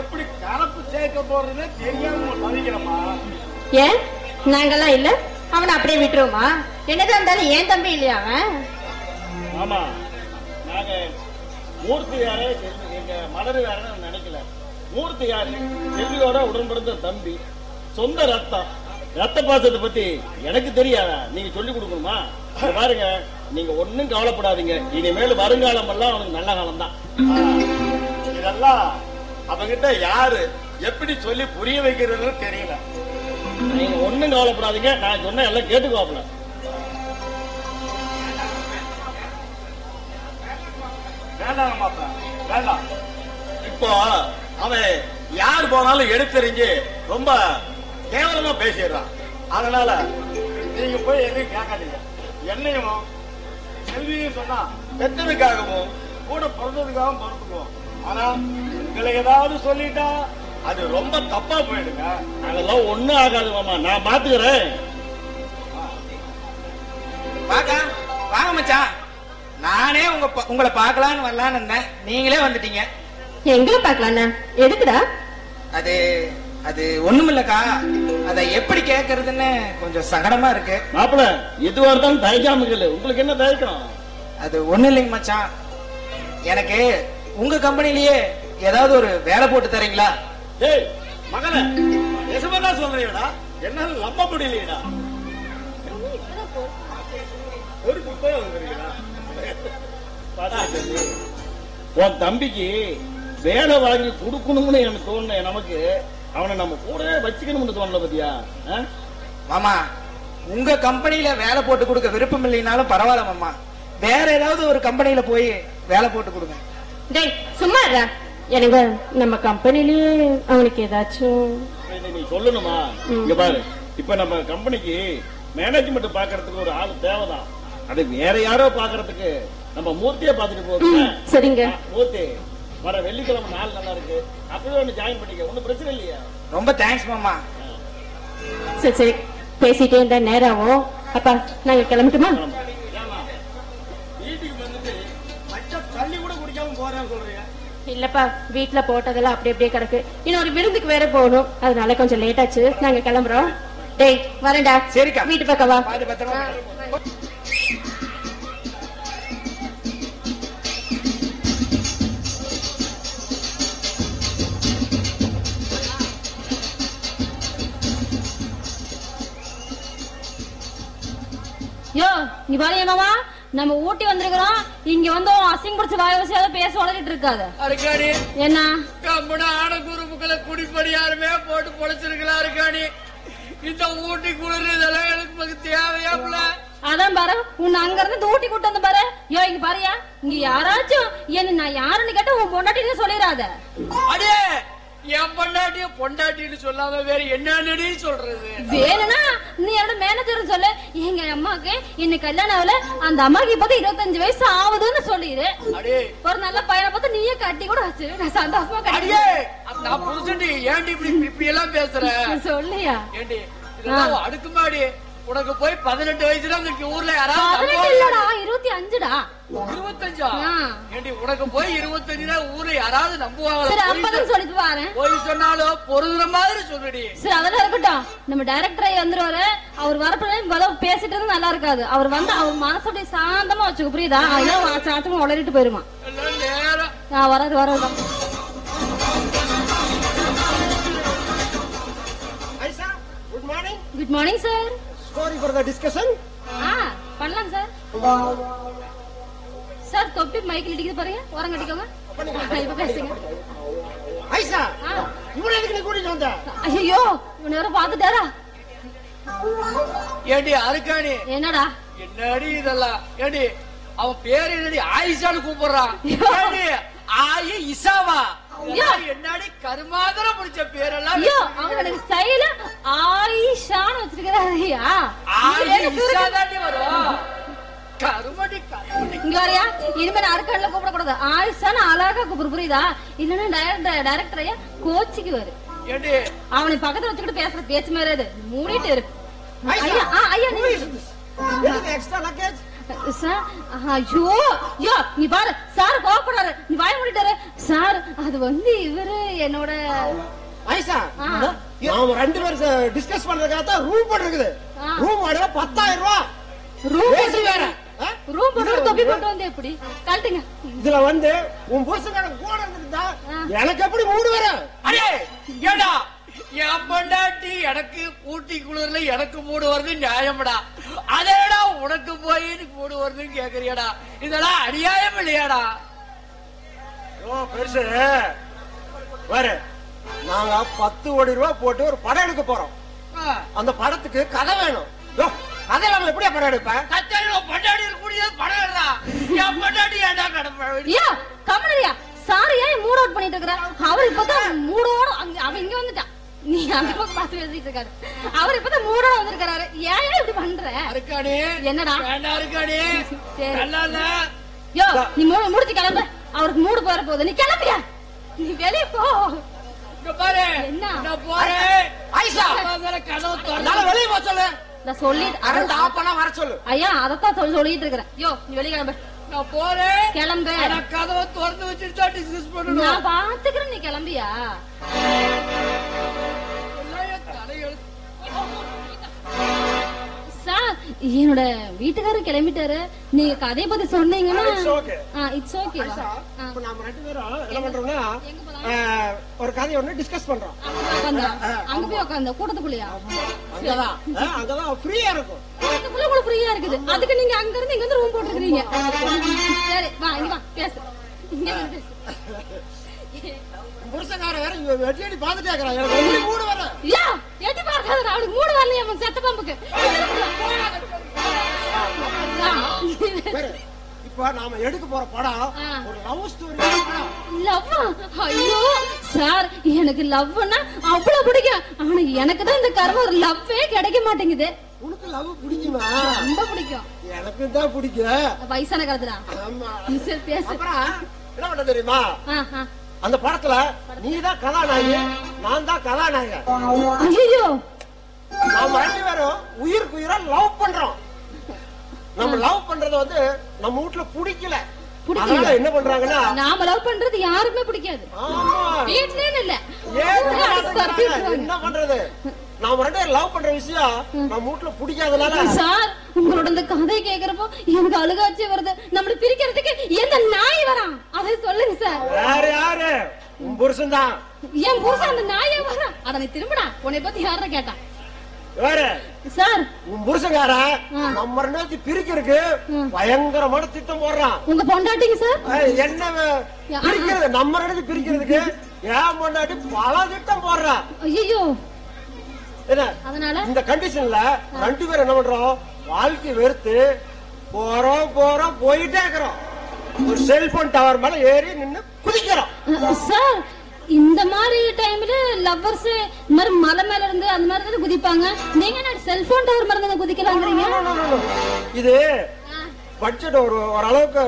எப்படி கலப்பு சேர்க்க போறதுன்னு தெரியாம தவிக்கிறம்மா. ஏன் நாங்கெல்லாம் இல்ல, அவனை அப்படியே விட்டுருவோமா? என்னதான் இருந்தாலும் ஏன் தம்பி இல்லையா அவன்? ஆமா, நாங்க மூர்த்தி யாரே எங்க மலர் யாருன்னு நினைக்கல. மூர்த்தி யாரு செல்வியோட உடன்பிறந்த தம்பி, சொந்த ரத்தம். ரத்த பாசத்தை பத்தி எனக்கு தெரியாதா? நீங்க சொல்லி கொடுக்கணுமா? பாருங்க, நீங்க ஒன்னும் கவலைப்படாதீங்க. இனிமேல் வருங்காலம் எல்லாம் அவனுக்கு நல்ல காலம் தான். இதெல்லாம் அவங்கிட்ட யாரு எப்படி சொல்லி புரிய வைக்கிறதுன்னு தெரியல. நீங்க ஒன்னும் கவலைப்படாதீங்க. நான் சொன்ன எல்லாம் கேட்டுக்குவாப்ல. வேண்டாம் மாப்பா, வேண்டாம். இப்போ அவன் யார் போனாலும் எடுத்தறிஞ்சு ரொம்ப கேவலமா பேசிடுறான். அதனால நீங்க போய் எதையும் கேட்காதீங்க. என்னையும் செல்வியும் சொன்னா பெற்றதுக்காகவும் கூட பிறந்ததுக்காகவும் பொறுத்துக்குவோம். ஆனா உங்களை ஏதாவது சொல்லிட்டா அது ரொம்ப தப்பா போயிடுங்க. அதெல்லாம் ஒண்ணும் ஆகாது மாமா, நான் பாத்துக்கிறேன். வாங்க மச்சான், நானே உங்களை பார்க்கலான்னு வரலான்னு இருந்தேன். நீங்களே வந்துட்டீங்க. எங்களை பாக்கலாண்ணா? எதுக்குடா? அது அது ஒண்ணுமில்லக்கா, அத எப்படி கேக்குறதுன்னு கொஞ்சம் சங்கடமா இருக்கு. மாப்பிள, எதுவா இருந்தாலும் தயக்காம கேளு. உங்களுக்கு என்ன தயக்கம்? அது ஒண்ணு இல்லைங்க மச்சான், எனக்கு உங்க கம்பெனிலேயே ஏதாவது ஒரு வேலை போட்டு தரீங்களா? ஏய் மகனே, எசமதா சொல்றீடா, என்னால நம்ப முடியலையடா. ஒரு குப்பையா வந்துருக்கீங்களா? உன் தம்பிக்கு வேலை வாங்கி கொடுக்கணும்னு எனக்கு தோணுன நமக்கு அவனை நம்ம கூட வச்சுக்கணும்னு தோணல பத்தியா? மாமா, உங்க கம்பெனில வேலை போட்டு கொடுக்க விருப்பம் இல்லைனாலும் பரவாயில்ல மாமா, வேற ஏதாவது ஒரு கம்பெனில போய் வேலை போட்டு கொடுங்க. டேய் சும்மா இருடா. எனக்கு நம்ம கம்பெனிலேயே அவனுக்கு ஏதாச்சும் நீ சொல்லணுமா? இங்க பாரு, இப்ப நம்ம கம்பெனிக்கு மேனேஜ்மெண்ட் பாக்குறதுக்கு ஒரு ஆள் தேவைதான். அது வேற யாரோ பாக்குறதுக்கு நம்ம மூர்த்தியை பாத்துட்டு போறோம். சரிங்க மூர்த்தி, வர வெள்ளிக்கிழமை நாள் நல்லா இருக்கு, அப்பவே ஒண்ணு ஜாயின் பண்ணிக்க. ஒன்னும் பிரச்சனை இல்லையா? ரொம்ப தேங்க்ஸ் மாமா. சரி சரி, பேசிட்டே இருந்தா நேராவும். அப்பா நாங்க கிளம்பட்டுமா? வீட்டுக்கு வந்துட்டு மச்ச தண்ணி கூட குடிக்காம போறேன்னு சொல்றீங்க. இல்லப்பா, வீட்டுல போட்டதெல்லாம் அப்படி அப்படியே கிடக்கு. இன்னொரு விருந்துக்கு வேற போகணும், அதனால கொஞ்சம் லேட் ஆச்சு. நாங்க கிளம்புறோம். டேய் வரேன்டா. சரிக்கா, வீட்டு பக்கம் வா. பாத்து பத்திரமா. யோ நீ பாரு மாமா, நம்ம ஊட்டி வந்திருக்கிறோம். இங்க வந்து அசிங்க பிடிச்ச வாயவசியாத பேச வளர்ந்துட்டு இருக்காது. அருக்காணி என்ன கம்பன ஆனகுருமுக்களை குடிப்படி யாருமே போட்டு பொழைச்சிருக்கலாம். அருக்காணி, இந்த ஊட்டி குளிர் இதெல்லாம் எனக்கு தேவையாப்ல. அதான் பாரு, உன்னை அங்க இருந்து ஊட்டி கூட்டு வந்து பாரு. யோ இங்க பாருயா, இங்க யாராச்சும் என்ன நான் யாருன்னு கேட்ட உன் பொண்டாட்டின்னு சொல்லிடாத. அடே, என் பொண்டாட்டிய பொண்டாட்டின்னு சொல்லாம வேற என்னன்னு சொல்றது? வேணும்னா நீ என்னோட மேனேஜர் சொல்லு. எங்க அம்மாக்கு இன்னைக்கு கல்யாணம் ஆகல, அந்த அம்மாக்கு இப்ப 25 வயசு ஆகுதுன்னு சொல்லிடு. அடே, ஒரு நல்ல பையனை பார்த்து நீயே கட்டி கூட வச்சு நான் சந்தோஷமா கட்டி. நான் புருஷன்டி, ஏன்டி இப்படி எல்லாம் பேசுற? சொல்லியா? ஏண்டி இதெல்லாம் அடுக்குமாடி. உனக்கு போய் 18 வயசுல இந்த ஊர்ல யாராவது? இல்லடா 25டா. 25? ஏண்டி உனக்கு போய் 25 ஊர்ல யாராவது நம்புவாங்க? சரி 50 சொல்லிட்டு வரேன். போய் சொன்னாலும் பொருதுற மாதிரி சொல்லுடி. சரி அதெல்லாம் இருக்கட்டும். நம்ம டைரக்டரை வந்துருவாரு. அவர் வரப்ப பேசிட்டு இருந்தா நல்லா இருக்காது. அவர் வந்து அவர் மனசுடைய சாந்தமா வச்சுக்க, புரியுதா? அதெல்லாம் சாத்தமா உளறிட்டு போயிருமா. நேரம் வராது. Good morning. Good morning sir. Sorry for the discussion. பண்ணலாம் சார். சார் தொப்பி மைக்கில் இடிக்குது பாருங்க, ஓரம் கட்டிக்கோங்க. இப்ப பேசுங்க. ஐசா, இவ்வளவு எதுக்கு நீ கூட்டிட்டு வந்த? ஐயோ இவனை வேற பாத்துட்டாரா? ஏண்டி அருக்காணி, என்னடா என்னடி இதெல்லாம்? ஏண்டி அவன் பேரு என்னடி? ஆயிஷான்னு கூப்பிடுறான். ஏண்டி ஆயி இசாவா? என்னடி கருமாதிரம் பிடிச்ச பேரெல்லாம்? அவனுக்கு ஸ்டைல ஆயிஷான்னு வச்சிருக்கிறாரியா? ஆயி இசாதான் இனிமே நான் அருக்கான்ல கூப்பிடக்கூடாது, ஆயிஷான்னு அழகா கூப்பிடு, புரியுதா? இல்லன்னா டைரக்டர் ஐயா கோச்சிக்கு வரு. ஏண்டி அவனை பக்கத்துல வச்சுக்கிட்டு பேசுற பேச்சு மாதிரி அது மூடிட்டு இருக்கு. ஐயா ஐயா எக்ஸ்ட்ரா லக்கேஜ் சார். ஐயோ ஐயோ நீ பாரு சார் கோவப்படுறாரு, நீ வாய மூடிட்டாரு சார். அது வந்து இவரு என்னோட ஐசா, நாம 2 பேரும் டிஸ்கஸ் பண்றதுக்காக தான் ரூம் போட்டுருக்குது. ரூம் வாடகை 10,000 ரூபாய். ரூம் வேற ரூம் போட்டு தொப்பி போட்டு வந்து எப்படி கழட்டுங்க. இதுல வந்து உன் புருஷன் கூட இருந்தா எனக்கு எப்படி மூடு வரும்? அடே ஏடா என் பொண்டாட்டி எனக்கு ஊட்டி குளிர்ல எனக்கு மூடு வருது நியாயம்டா, அதேடா உனக்கு போய் மூடு வருதுன்னு கேக்குறியாடா? இதெல்லாம் அநியாயம் இல்லையாடா? பெருசு வேற நாங்க 10 கோடி ரூபாய் போட்டு ஒரு படம் எடுக்க போறோம். அந்த படத்துக்கு கதை வேணும். கதை இல்லாம எப்படியா படம் எடுப்பேன்? பொண்டாட்டி கூடியது படம் எடுறா. என் பொண்டாட்டி ஏடா கடமை கமலியா சார் ஏன் மூட் அவுட் பண்ணிட்டு இருக்கிற? அவர் இப்பதான் மூடோட அவன் இங்க வந்துட்டான், நீ அந்த பக்கம் பார்த்து பேசிட்டு இருக்காரு. அவர் இப்பதான் மூடோட வந்திருக்காரு. ஏன் இப்படி பண்ற? இருக்கானே என்னடா வேண்டாம் இருக்கானே நல்லா இல்ல. யோ நீ முடிச்சு கிளம்பு, அவருக்கு மூடு போற போகுது, நீ கிளம்பியா, நீ வெளியே போ. பாரு என்ன நான் போறேன். ஐசா கதவு நான் வெளியே போக சொல்லு. நான் சொல்லிட்டு அரண்ட் ஆஃப் பண்ணா வர சொல்லு. ஐயா அதத்தான் சொல்லிட்டு இருக்கிறேன். யோ நீ வெளியே கிளம்பு. நான் போறேன் கிளம்பு. கதவை திறந்து வச்சுட்டு தான் டிஸ்கஸ் பண்ணணும். நான் பாத்துக்கிறேன், நீ கிளம்பியா? சார் என்னோட வீட்டுக்காரர் கிளம்பிட்டாரு, நீங்க கதையை பத்தி சொன்னீங்கன்னா இட்ஸ் ஓகே. இப்ப நாம 2 பேரும் என்ன பண்றோம்னா ஒரு கதையை ஒண்ணு டிஸ்கஸ் பண்றோம். அங்க போய் உட்காந்து கூட்டத்துக்குள்ளயா? அங்கதான் ஃப்ரீயா இருக்கும். கூட்டத்துக்குள்ள கூட ஃப்ரீயா இருக்குது, அதுக்கு நீங்க அங்க இருந்து இங்க வந்து ரூம் போட்டுக்கிறீங்க. சரி வா இங்க வா பேசு, இங்க வந்து பேசு. புருஷக்கார வேற வெட்டி அடி பாத்துட்டே இருக்கறான். எனக்கு எப்படி மூடு வர? யா எட்டி பார்க்காத, அவனுக்கு மூடு வரலையா அவன் செத்த பாம்புக்கு. இப்ப நாம எடுக்க போற படம் ஒரு லவ் ஸ்டோரி படம். லவ்? ஐயோ சார் எனக்கு லவ்னா அவ்வளவு பிடிக்கும், ஆனா எனக்கு தான் இந்த கர்மம் ஒரு லவ்வே கிடைக்க மாட்டேங்குது. உனக்கு லவ் பிடிக்குமா? ரொம்ப பிடிக்கும். எனக்கு தான் பிடிக்கும். வயசான காலத்துல. ஆமா சரி பேசு. அப்புறம் என்ன பண்ண தெரியுமா? அந்த படத்துல நீதான் கதாநாயகி, நான் தான் கதாநாயகன். ஐயோ நாம 2 பேரும் உயிருக்கு உயிரா லவ் பண்றோம். நம்ம லவ் பண்றது வந்து நம்ம வீட்டுல பிடிக்கல. அதனால என்ன பண்றாங்கன்னா நாம லவ் பண்றது யாருமே பிடிக்காது. வீட்லயே இல்ல. என்ன பண்றது? நாம 2 பேரும் லவ் பண்ற விஷயம் நம்ம வீட்டுல பிடிக்காதனால. சார் உங்களோட இந்த கதையை கேக்குறப்போ எனக்கு அழுகாச்சி வருது. நம்மள பிரிக்கிறதுக்கு எந்த நாய் வரான் அதை சொல்லுங்க சார். யாரு யாரு? உன் புருஷன் தான். என் புருஷன் அந்த நாயே வரான். அத நீ திரும்படா, உன்னை பத்தி யாரா கேட்டான்? வேற சார் உன் புருஷன்கார நம்ம 2 பேரும் பிரிக்கிறதுக்கு பயங்கரமான திட்டம் போடுறான். உங்க பொண்டாட்டிங்க சார் என்ன பிரிக்கிறது? நம்ம 2 பேரும் பிரிக்கிறதுக்கு ஏன் பொண்டாட்டி பல திட்டம் போடுறான். ஐயோ என்ன அதனால இந்த கண்டிஷன்ல 2 பேரும் என்ன பண்றோம்? வாழ்க்கை வெறுத்து போறோம் போயிட்டே இருக்கிறோம். ஒரு செல்போன் டவர் மேல ஏறி நின்னு குதிக்கிறோம். சார் இந்த மாதிரி டைம்ல லவ்வர்ஸ் இந்த மாதிரி மலை மேல இருந்து அந்த மாதிரி தான் குதிப்பாங்க. நீங்க என்ன செல்போன் டவர் மேல இருந்து குதிக்கலாம்ங்கறீங்க? இது பட்ஜெட் ஒரு அளவுக்கு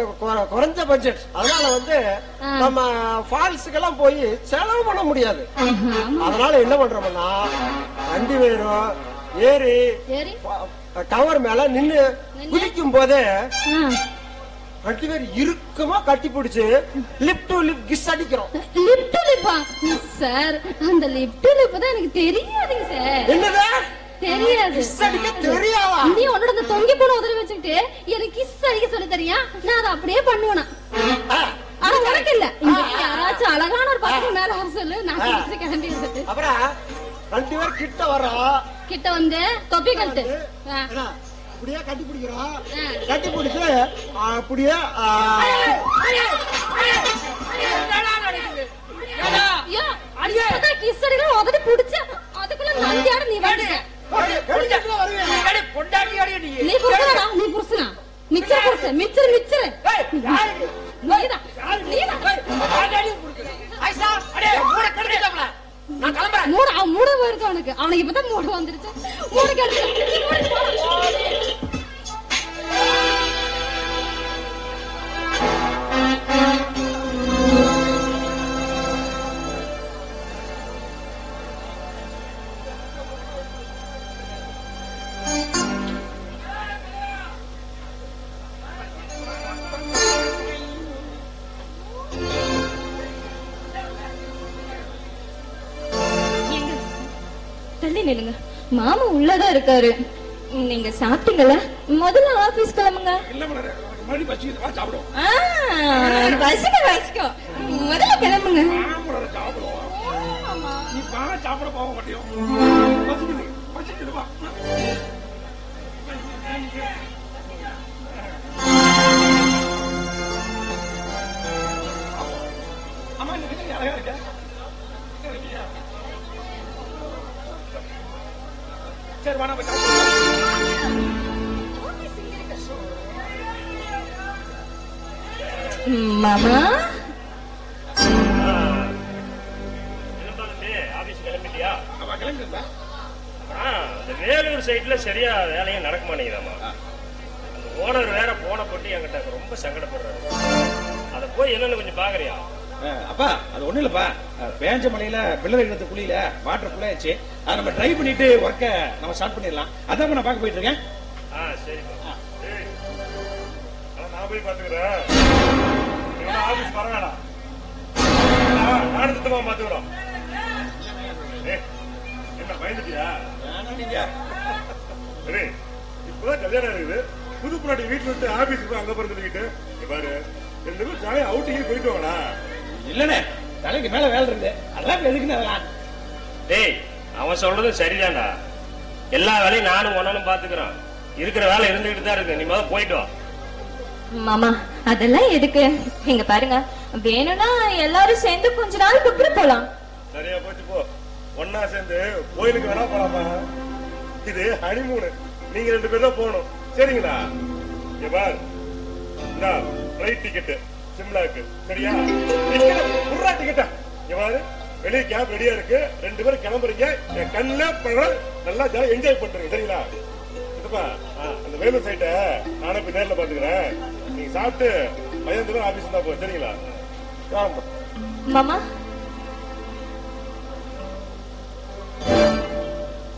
குறைஞ்ச பட்ஜெட். அதனால வந்து நம்ம ஃபால்ஸுக்கெல்லாம் போய் செலவு பண்ண முடியாது. அதனால என்ன பண்றோம்னா 2 பேரும் ஏறி டவர் மேல நின்னு குதிக்கும் போது 2 பேர் இறுக்கமா கட்டி பிடிச்சு லிப் டு லிப் கிஸ் அடிக்கிறோம். லிப் டு லிப்பா? சார் அந்த லிப் டு லிப் தான் எனக்கு தெரியாதுங்க சார். என்னது தெரியாது? கிஸ் அடிக்க தெரியாதா? நீ உன்னோட அந்த தொங்கி போன உதறி வச்சுக்கிட்டு எனக்கு கிஸ் அடிக்க சொல்லி தரியா? நான் அதை அப்படியே பண்ணுவேனா? ஆனா உனக்கு இல்ல. யாராச்சும் அழகான ஒரு பக்கம் மேல வர சொல்லு, நான் கிளம்பி வந்துட்டு. அப்புறம் 2 பேர் கிட்ட வர்றோம். கிட்ட வந்து தொப்பி கழட்டு. அப்படியே கட்டி பிடிக்கிறோம். கட்டி பிடிச்சு அப்படியே கிஸ் அடிக்கிற உதறி பிடிச்ச அதுக்குள்ள நந்தியாட நீ வாடுங்க. நீ புருஷனா? நீ புருஷனா? மிச்சர் புருஷன் மிச்சர் மிச்சர் நீதான் மூட போயிருக்கு அவனுக்கு. அவனுக்கு இப்பதான் மூட வந்துருச்சு. மூட கிடைச்சு தள்ளி நில்லுங்க. மாமா உள்ளதான் இருக்காரு. நீங்க சாப்பிட்டீங்களா? முதல்ல ஆபீஸ் கிளம்புங்க. இல்ல மலர், மறுபடியும் பசிக்குது, வா சாப்பிடுவோம். வசிக்க முதல்ல கிளம்புங்க. மலர் சாப்பிடுவோம். நீ வா சாப்பிட போக மாட்டியோம். பசிக்குது பசிக்குது, வா. அம்மா இந்த கிட்ட அழகா இருக்க. சரி வா நம்ம மாமா ஆபீஸ் கிளம்பிட்டியா? அவ கிளம்பிட்டா? இந்த வேலூர் சைட்ல சரியா வேலையும் நடக்க மாட்டேங்குதாமா. அந்த ஓனர் வேற போன போட்டு என்கிட்ட ரொம்ப சங்கடப்படுறாரு. அத போய் என்னன்னு கொஞ்சம் பாக்குறியா? அப்பா அது ஒண்ணு இல்லப்பா, பேஞ்ச மலையில பிள்ளை இடத்து குழியில வாட்டர் ஃபுல் ஆயிடுச்சு. அதை நம்ம ட்ரை பண்ணிட்டு ஒர்க்க நம்ம ஸ்டார்ட் பண்ணிடலாம். அதான் நான் பார்க்க போயிட்டு இருக்கேன். சரிப்பா, நான் போய் பாத்துக்கிறேன். ஆபீஸ் வர வேணாம், நானும் சுத்தமா பாத்துக்கிறோம். என்ன பயந்துட்டியா? சரி, இப்பதான் கல்யாணம் இருக்குது. புது பொண்ணாடி வீட்டுல விட்டு ஆபீஸுக்கு அங்க பிறந்துக்கிட்டு பாரு, ரெண்டு பேரும் ஜாலியா அவுட்டிங்க போயிட்டு வாங்கடா. இல்லனே, தலைக்கு மேல வேலை இருக்கு, அதெல்லாம் எதுக்குன்னு அதெல்லாம். டேய், அவன் சொல்றதும் சரிதான்டா. எல்லா வேலையும் நானும் ஒன்னாலும் பாத்துக்கிறோம். இருக்கிற வேலை இருந்துகிட்டு தான் இருக்கு. நீ முதல்ல போயிட்டு வா. மாமா அதெல்லாம் எதுக்கு? இங்க பாருங்க, வேணும்னா எல்லாரும் சேர்ந்து கொஞ்ச நாளுக்கு அப்புறம் போலாம். சரியா போச்சு, போ. ஒன்னா சேர்ந்து கோயிலுக்கு வேணா போலாமா? இது ஹனிமூனு, நீங்க ரெண்டு பேரும் தான் போகணும். சரிங்களா? பார், ஃபிளைட் டிக்கெட் சிம்லாக்கு. சரியா? டிக்கெட் டிக்கெட்டா பாரு, வெளியே கேப் ரெடியா இருக்கு. ரெண்டு பேரும் கிளம்புறீங்க. என் கண்ணுல பழ நல்லா ஜாலியா என்ஜாய் பண்றீங்க. சரிங்களா? இதுப்பா, அந்த வேலூர் சைட்ட நானே போய் நேரில் பாத்துக்கிறேன். நீங்க சாப்பிட்டு மதியானத்துல ஆபீஸ் தான் போ. சரிங்களா? மாமா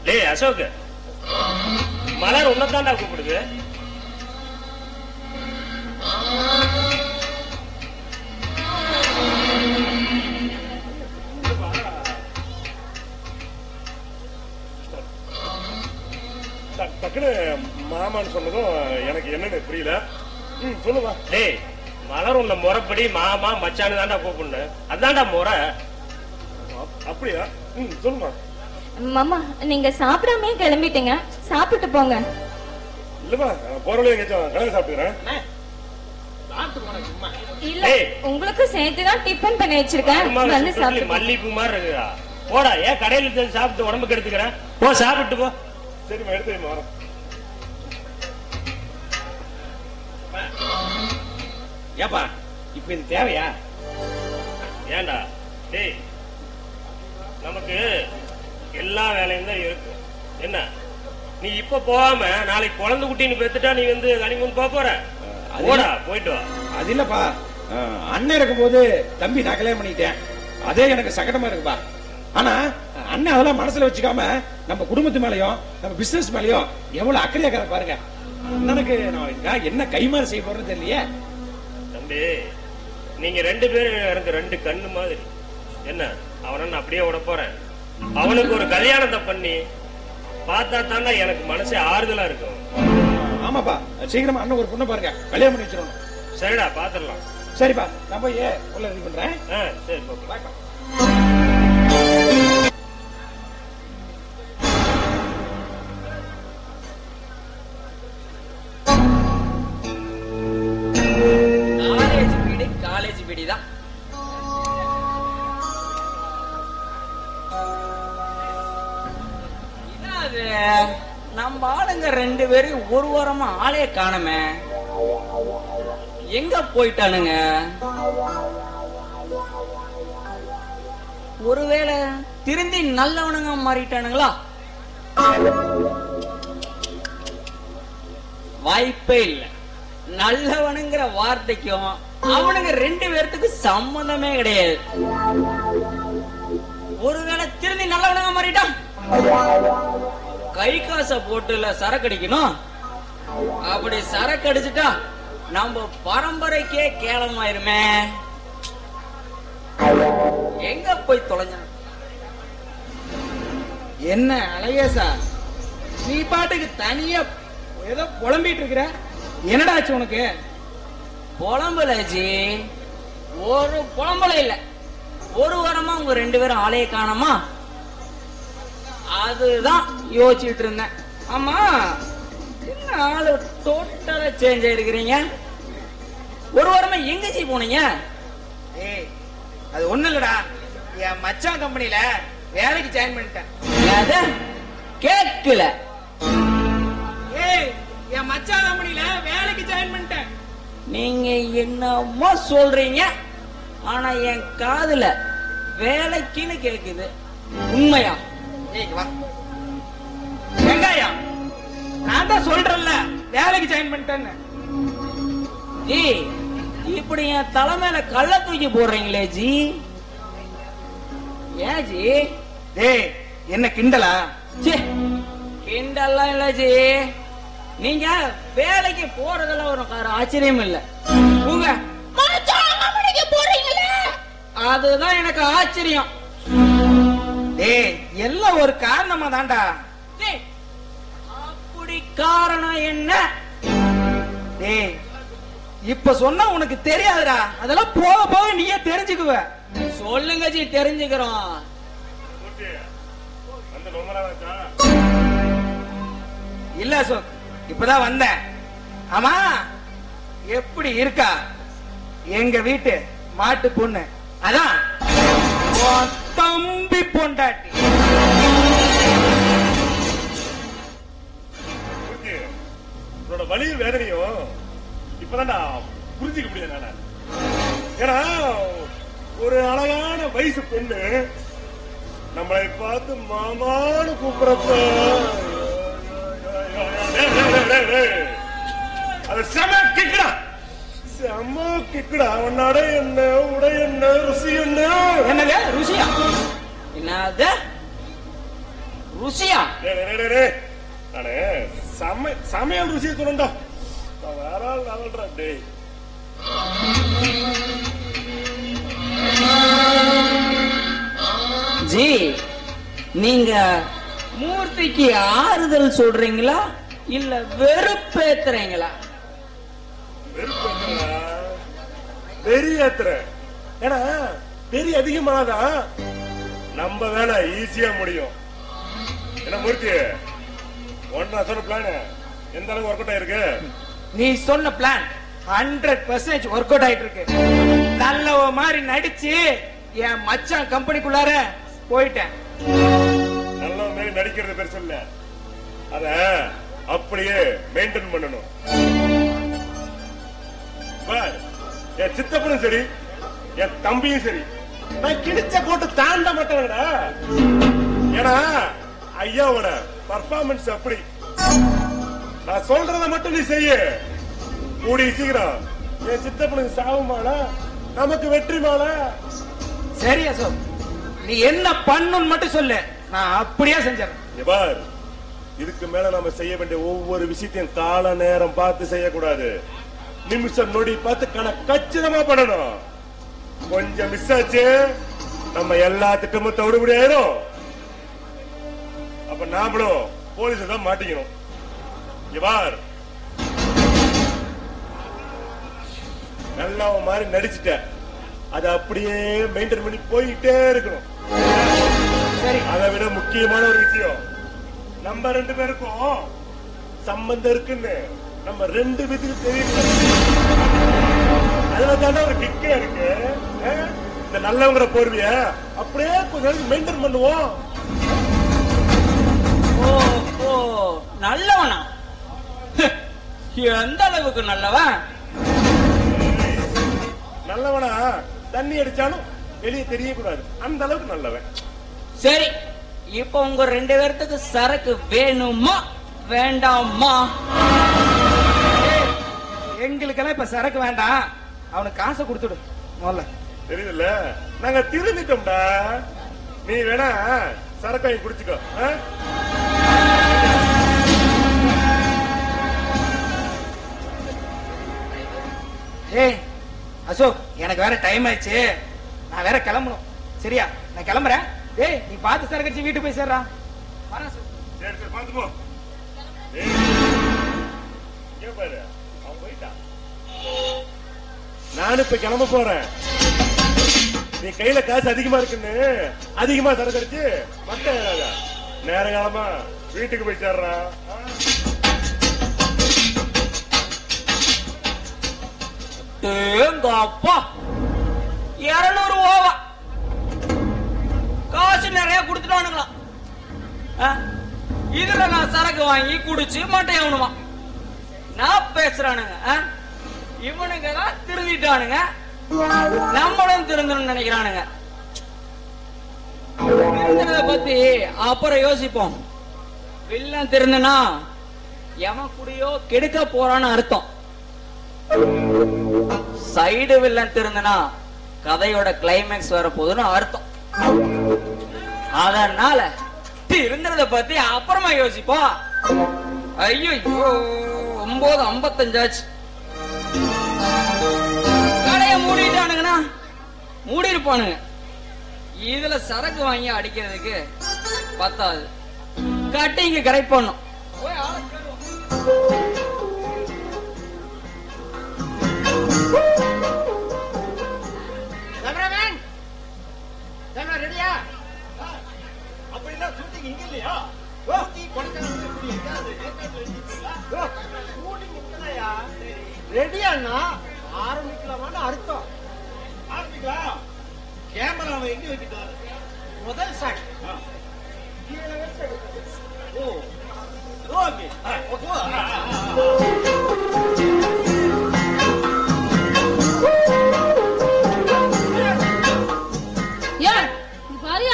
டேய் அசோக், மலர் உன்னதான்டா கூப்பிடுது. டக்குனு மாமான்னு சொன்னதும் எனக்கு என்னன்னு புரியல. சொல்லுவா. டேய், மலர் உன்ன முறைப்படி மாமா மச்சானு தான்டா கூப்பிடணும். அதான்டா முறை. அப்படியா? சொல்லுமா. மாமா நீங்க சாப்பிடாமே கிளம்பிட்டீங்க, சாப்பிட்டு போங்க. இல்லமா, போறவளே எங்கேயாச்சும் கலந்து சாப்பிட்டுக்கிறேன். இல்ல, உங்களுக்கு சேர்த்துதான் டிஃபன் பண்ணி வச்சிருக்கேன், வந்து சாப்பிட்டு. மல்லிப்பூ மாதிரி இருக்குதா? போடா, ஏன் கடையில சாப்பிட்டு உடம்புக்கு எடுத்துக்கிறேன். போ, சாப்பிட்டு போ. சரிம்மா, எடுத்து வரேன். ஏப்பா இப்ப இது தேவையா? ஏண்டா? டேய், நமக்கு எல்லா வேலையும் தான் இருக்கு. என்ன, நீ இப்ப போகாம நாளைக்கு குழந்தை குட்டின்னு பெத்துட்டா நீ வந்து கனிமூன் போற? போடா, போயிட்டு வா. அது இல்லப்பா, அண்ணன் இருக்கும் போது தம்பி நான் கல்யாணம் பண்ணிட்டேன். அதே எனக்கு சங்கடமா இருக்குப்பா. ஆனா அண்ணன் அதெல்லாம் மனசுல வச்சுக்காம நம்ம குடும்பத்து மேலயும் நம்ம பிசினஸ் மேலயும் எவ்வளவு அக்கறையா பாருங்க. எனக்கு நான் என்ன கைமாறு செய்ய போறது தெரியலையே. தம்பி, நீங்க ரெண்டு பேரும் எனக்கு ரெண்டு கண்ணு மாதிரி. என்ன, அவன அப்படியே விட போறேன்? அவனுக்கு ஒரு கல்யாணத்தை பண்ணி பார்த்தா தாண்டா எனக்கு மனசே ஆறுதலா இருக்கும். ஆமாப்பா, சீக்கிரமா அண்ணன் ஒரு பொண்ணை பாருங்க, கல்யாணம் பண்ணி வச்சிடணும். சரிடா, பாத்துடலாம். சரிப்பா, நான் போய் உள்ள ரெடி பண்றேன். சரி, பாப்பா. காலேஜ் பீடி காலேஜ் பீடி தான். நம்ம ஆளுங்க ரெண்டு பேரும் ஒரு வாரமா ஆளே காணமே, எங்க போயிட்டானுங்க? ஒருவேளை திருந்தி நல்லவனுங்க மாறிட்டானுங்களா? வாய்ப்பே இல்ல. நல்லவனுங்கிற வார்த்தைக்கும் அவனுங்க ரெண்டு பேர்த்துக்கு சம்பந்தமே கிடையாது. ஒருவேளை திருந்தி நல்லவனுங்க மாறிட்டான், கை காசை போட்டுல சரக்கு அடிக்கணும். அப்படி சரக்கு அடிச்சுட்டா நம்ம பரம்பரைக்கே கேளமாயிருமே. எங்க போய் தொலைஞ்ச? என்ன அழகேசா, நீ பாட்டுக்கு தனியா ஏதோ புலம்பிட்டு இருக்கிற, என்னடா ஆச்சு உனக்கு? புலம்பல ஜி, ஒரு புலம்பல இல்ல. ஒரு வாரமா உங்க 2 பேரும் ஆளைய காணோமா, அதுதான் யோசிச்சுட்டு இருந்தேன். ஆமா, என்ன ஆளு டோட்டலா சேஞ்ச் ஆயிருக்கிறீங்க? ஒரு வாரமா எங்க ஜி போனீங்க? ஏய், அது ஒண்ணு இல்லடா, என் மச்சான் கம்பெனில வேலைக்கு ஜாயின் பண்ணிட்டேன். அது கேட்கல. ஏய், என் மச்சான் கம்பெனில வேலைக்கு ஜாயின் பண்ணிட்டேன். நீங்க என்னமோ சொல்றீங்க, ஆனா என் காதுல வேலைக்குன்னு கேக்குது. உண்மையா? ஏய் வா வெங்காயம், நான் தான் சொல்றேன்ல வேலைக்கு ஜாயின் பண்ணிட்டேன்னு. ஜி, இப்படி என் தலைமையில கள்ள தூக்கி போடுறீங்களே ஜி, ஏன் ஜி? ஏய், என்ன கிண்டலா? ச்சே, கிண்டல்லாம் இல்ல ஜி. நீங்க வேலைக்கு போறதுல ஒரு ஆச்சரியம் இல்ல. உங்க போறீங்களே, அதுதான் எனக்கு ஆச்சரியம். டேய், எல்லாம் ஒரு காரணமா தான்டா. டேய், அப்படி காரணம் என்ன? டேய், இப்ப சொன்னா உனக்கு தெரியாதுடா, அதெல்லாம் போக போக நீயே தெரிஞ்சுக்குவ. சொல்லுங்க ஜி, தெரிஞ்சுக்கிறோம். மூர்த்தி, வந்து ரொம்ப நாள் ஆச்சா? இல்ல அசோக், இப்பதான் வந்தேன். ஆமா, எப்படி இருக்கா எங்க வீட்டு மாட்டு பொண்ணு? அதான் உன் தம்பி பொண்டாட்டி. மூர்த்தி, உன்னோட வலியும் வேதனையும் இப்பதான்டா புரிஞ்சுக்க முடியாது நானு. ஏன்னா ஒரு அழகான வயசு பொண்ணு நம்மளை பார்த்து மாமான்னு கூப்பிடப்ப அது செம கிக்குடா, செம கிக்குடா. உன்னோட என்ன, உடை என்ன, ருசி என்ன? என்னங்க ருசியா? என்னது ருசியா? நானு சமையல் ருசியை சொல்லண்டா, வேற ஆள் நகல்றா. டேய், ஜி, நீங்க மூர்த்திக்கு ஆறுதல் சொல்றீங்களா இல்ல வெறுப்பேத்துறீங்களா? வெறி ஏத்துற. ஏன்னா வெறி அதிகமானாதான் நம்ம வேலை ஈஸியா முடியும். என்ன மூர்த்தி, ஒன்னா சொன்ன பிளான் எந்த அளவுக்கு ஒர்க் அவுட் ஆயிருக்கு? நீ சொன்ன பிளான் 100% ஒர்க் அவுட் ஆயிட்டு இருக்கு. நல்லவ மாதிரி நடிச்சு என் மச்சான் கம்பெனிக்குள்ளார போயிட்டேன். நல்ல மாதிரி நடிக்கிறது பெருசு இல்ல, அத அப்படியே மெயின்டைன் பண்ணணும். பார், என் சித்தப்பனும் சரி, என் தம்பியும் சரி, நான் கிழிச்ச போட்டு தாண்ட மாட்டேன்டா. ஏன்னா ஐயாவோட பர்ஃபார்மன்ஸ் அப்படி. நான் சொல்றத மட்டும் நீ செய்ய, கூடி சீக்கிரம் என் சித்தப்பனுக்கு சாவு மாலை, நமக்கு வெற்றி மாலை. சரி அசோக், நீ என்ன பண்ணுன்னு மட்டும் சொல்லு, நான் அப்படியே செஞ்சிடறேன். பார், இதுக்கு மேல நம்ம செய்ய வேண்டிய ஒவ்வொரு விஷயத்தையும் கால நேரம் பார்த்து செய்யக்கூடாது. நிமிஷம் நொடி பார்த்து கச்சிதமா பண்ணணும். கொஞ்சம் மிஸ் ஆச்சு, நம்ம எல்லா திட்டமும் தவிடுபடி ஆயிரும். அப்ப நாமளும் போலீஸ் தான் மாட்டிக்கணும். பார், நல்லா மாதிரி நடிச்சுட்ட, அதை அப்படியே மெயின்டைன் பண்ணி போயிட்டே இருக்கணும். சரி, அதை விட முக்கியமான ஒரு விஷயம், நம்ம 2 பேருக்கும் சம்பந்தம் இருக்குன்னு நம்ம 2 பேத்துக்கு தெரியல. அதுல தானே ஒரு கிக்கே இருக்கு. இந்த நல்லவங்கிற போர்வைய அப்படியே கொஞ்ச நேரம் மெயின்டைன் பண்ணுவோம். ஓ ஓ, நல்லவனா? எந்த அளவுக்கு நல்லவன்? நல்லவனா தண்ணி அடிச்சாலும் வெளியே தெரியக்கூடாது, அந்த அளவுக்கு நல்லவன். சரி, இப்ப உங்க 2 பேர்த்துக்கு சரக்கு வேணுமா வேண்டாமா? எங்களுக்கெல்லாம் இப்ப சரக்கு வேண்டாம், அவனுக்கு காசை கொடுத்துடு முதல்ல. தெரியுதுல்ல, நாங்க திருந்திட்டோம்டா. நீ வேணா சரக்கு வாங்கி குடிச்சுக்கோ. ஏய் அசோக், எனக்கு வேற டைம் ஆயிடுச்சு, நான் வேற கிளம்பணும். சரியா, நான் கிளம்புறேன். ஏய், நீ பார்த்து சரக்கு அடிச்சு வீட்டுக்கு போய் சேர்றா. சரி சரி பார்த்து போ. இங்க பாரு, அவன் போயிட்டான். நானும் இப்ப கிளம்ப போறேன். நீ கையில காசு அதிகமா இருக்குன்னு அதிகமா சரக்கு அடிச்சு மட்ட நேர காலமா வீட்டுக்கு போய் சேர்றான். அப்பா 200 ஓவா காசு நிறைய குடுத்துட்டானுங்களா. இதுல நான் சரக்கு வாங்கி குடிச்சு மட்டையாவணுமா? நான் பேசுறானுங்க. இவனுங்க தான் திருந்திட்டானுங்க, நம்மளும் திருந்தணும்னு நினைக்கிறானுங்க. திருந்தத பத்தி அப்புறம் யோசிப்போம். வில்லன் திருந்தனா எவன் குடியோ கெடுக்க போறான்னு அர்த்தம். சைடு வில்லன் திருந்தனா கதையோட கிளைமேக்ஸ் வர போதுன்னு அர்த்தம். அதனால திருந்தத பத்தி அப்புறமா யோசிப்போம். ஐயோ 9:55 ஆச்சு. கடையை மூடிட்டானுங்கண்ணா, மூடி இருப்பானுங்க. இதுல சரக்கு வாங்கி அடிக்கிறதுக்கு பத்தாது, கட்டிங்க கரெக்ட் பண்ணும். ரெடியா? அப்படின்னா ஷூட்டிங் இங்க இல்லையா? ரெடியாண்ணா ஆரம்பிக்கலாமான்னு அர்த்தம். ஆரம்பிக்கலாம். கேமராவை எங்க வச்சுக்கலாம்? முதல் ஷாட் கீழே வச்சு. ஓ ஓகே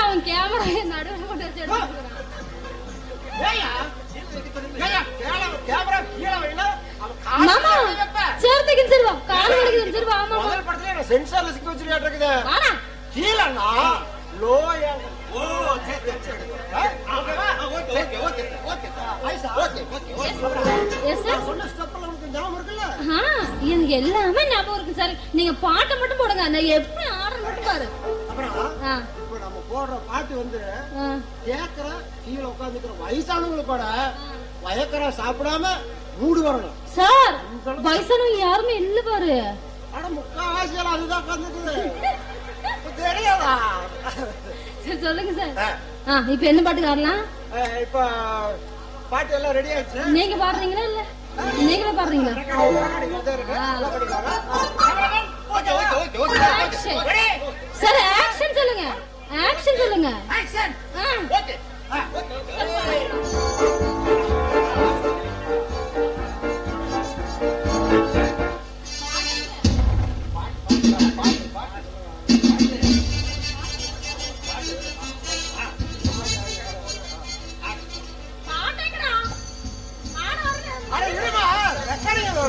அவன் கேமரா நடுவில் கொண்டு வச்சு சென்சார்ல சிக்க வச்சிருக்காட்டு கீழண்ணா லோயா. எனக்கு எல்லாமே ஞாபகம் இருக்கு சார். நீங்க பாட்டை மட்டும் போடுங்க, நான் எப்படி ஆர்டர் மட்டும் பாரு. இப்ப நம்ம போடுற பாட்டு வந்து கேக்குற கீழே உட்காந்துக்கிற வயசானவங்களுக்கு கூட வயக்கரா சாப்பிடாம மூடு வரணும் சார். வயசானவங்க யாருமே இல்ல பாரு. ஆனா முக்காவாசியால அதுதான் உட்காந்துக்குது. தெரியாதா? சரி சொல்லுங்க சார். இப்ப என்ன பாட்டுக்கு ஆடலாம்? இப்ப பாட்டு எல்லாம் ரெடி ஆயிடுச்சு. நீங்க பாடுறீங்களா இல்ல நீங்களும் பாடுறீங்களா? சார் ஆக்ஷன் சொல்லுங்க, ஆக்ஷன் சொல்லுங்க.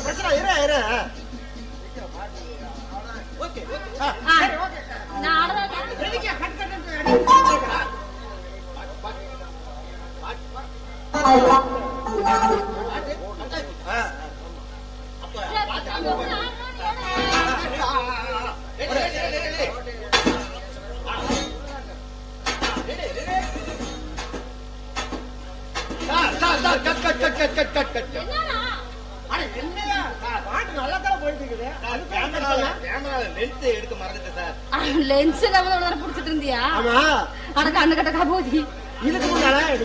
பிரச்சனை இரு இரு.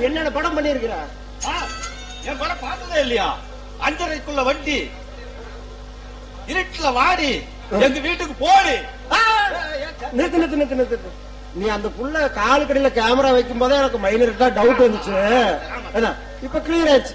என்னென்ன படம் பண்ணிருக்கிற? என் படம் பார்த்ததே இல்லையா? 5:30க்குள்ள வண்டி, இருட்டுல வாடி, எங்க வீட்டுக்கு போடி. நிறுத்து நிறுத்து நிறுத்து நிறுத்து. நீ அந்த புள்ள காலு கடையில கேமரா வைக்கும் போதே எனக்கு மைனரா டவுட் வந்துச்சு. இப்ப கிளியர் ஆயிடுச்சு.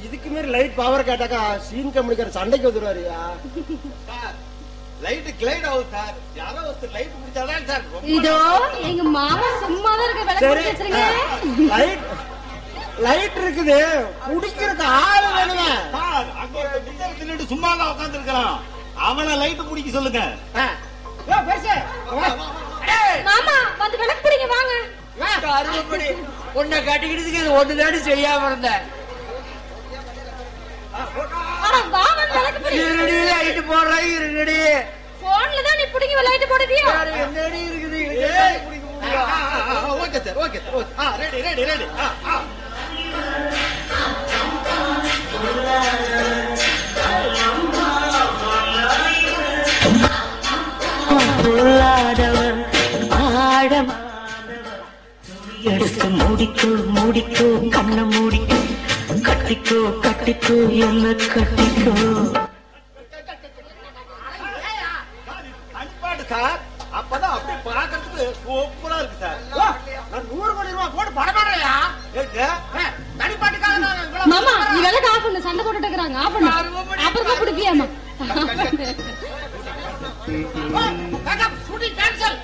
இதுக்கு மாரி லைட் பவர் கேட்டாக்கா சீன் கம்பெனிக்கார சண்டைக்கு வந்துருவாருயா. லைட் கிளைட் ஆகுது சார். யாரோ ஒருத்தர் லைட் பிடிச்சாதான் சார். இதோ எங்க மாமா சும்மாதான் இருக்க விளக்கு வச்சிருங்க. லைட் இருக்குது, குடிக்கிறதுக்கு ஆளு வேணுமே சார். அங்க தின்னுட்டு சும்மா தான் உட்கார்ந்து இருக்கான். அவனை லைட் பிடிக்க சொல்லுங்க. மாமா வந்து விளக்கு பிடிங்க வாங்க. அருமைப்படி உன்னை கட்டிக்கிட்டதுக்கு இது ஒண்ணு தாடி செய்யாம இருந்தேன். இருடி லைட் போடுறேன் இருடி. போன்ல தான் நீ பிடிங்க லைட் போடுவியா? என்னடி இருக்குது okay sir okay sir ready ready ready. பொல்லாதவன் ஆடம் எடுத்து மூடிக்கோ மூடிக்கோ கண்ண மூடிக்கோ கட்டிக்கோ கட்டிக்கோ என்ன கட்டிக்கோ. சார் அப்பதான் அப்படியே பாக்கிறதுக்கு சூப்பரா இருக்கு சார். நான் 100 கோடி ரூபாய் போட்டு படமாடுறியா? தனிப்பாட்டுக்காக மாமா நீ விளக்கு ஆஃப் பண்ணு. சண்டை போட்டுட்டு இருக்காங்க. ஆஃப் பண்ணு. அப்புறம் தான் பிடிப்பியாமா? Shooting cancel.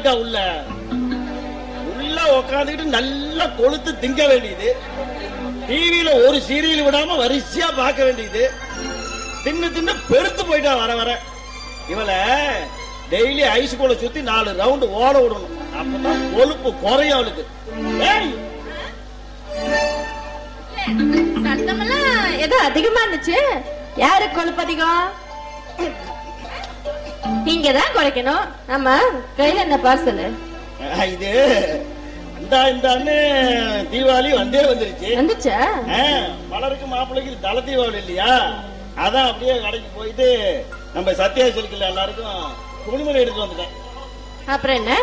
இருக்கா உள்ள உட்காந்துக்கிட்டு நல்லா கொளுத்து திங்க வேண்டியது, டிவியில ஒரு சீரியல் விடாம வரிசையா பார்க்க வேண்டியது, தின்னு தின்னு பெருத்து போயிட்டா வர வர. இவளை டெய்லி ஐஸ்கூல சுத்தி 4 ரவுண்ட் ஓட விடணும், அப்பதான் கொழுப்பு குறையும் அவளுக்கு. சத்தமெல்லாம் ஏதோ அதிகமா இருந்துச்சு. யாரு கொழுப்பு அதிகம்? நீங்கதான் குறைக்கணும். நம்ம கையில என்ன பார்சல்? இது இந்த தீபாவளி வந்துருச்சு. மலருக்கு மாப்பிள்ளைக்கு தலை தீபாவளி இல்லையா, அதான் அப்படியே கடைக்கு போயிட்டு நம்ம சத்யா சில்க்ல எல்லாருக்கும் துணிமணி எடுத்து வந்துட்டேன். அப்புறம் என்ன,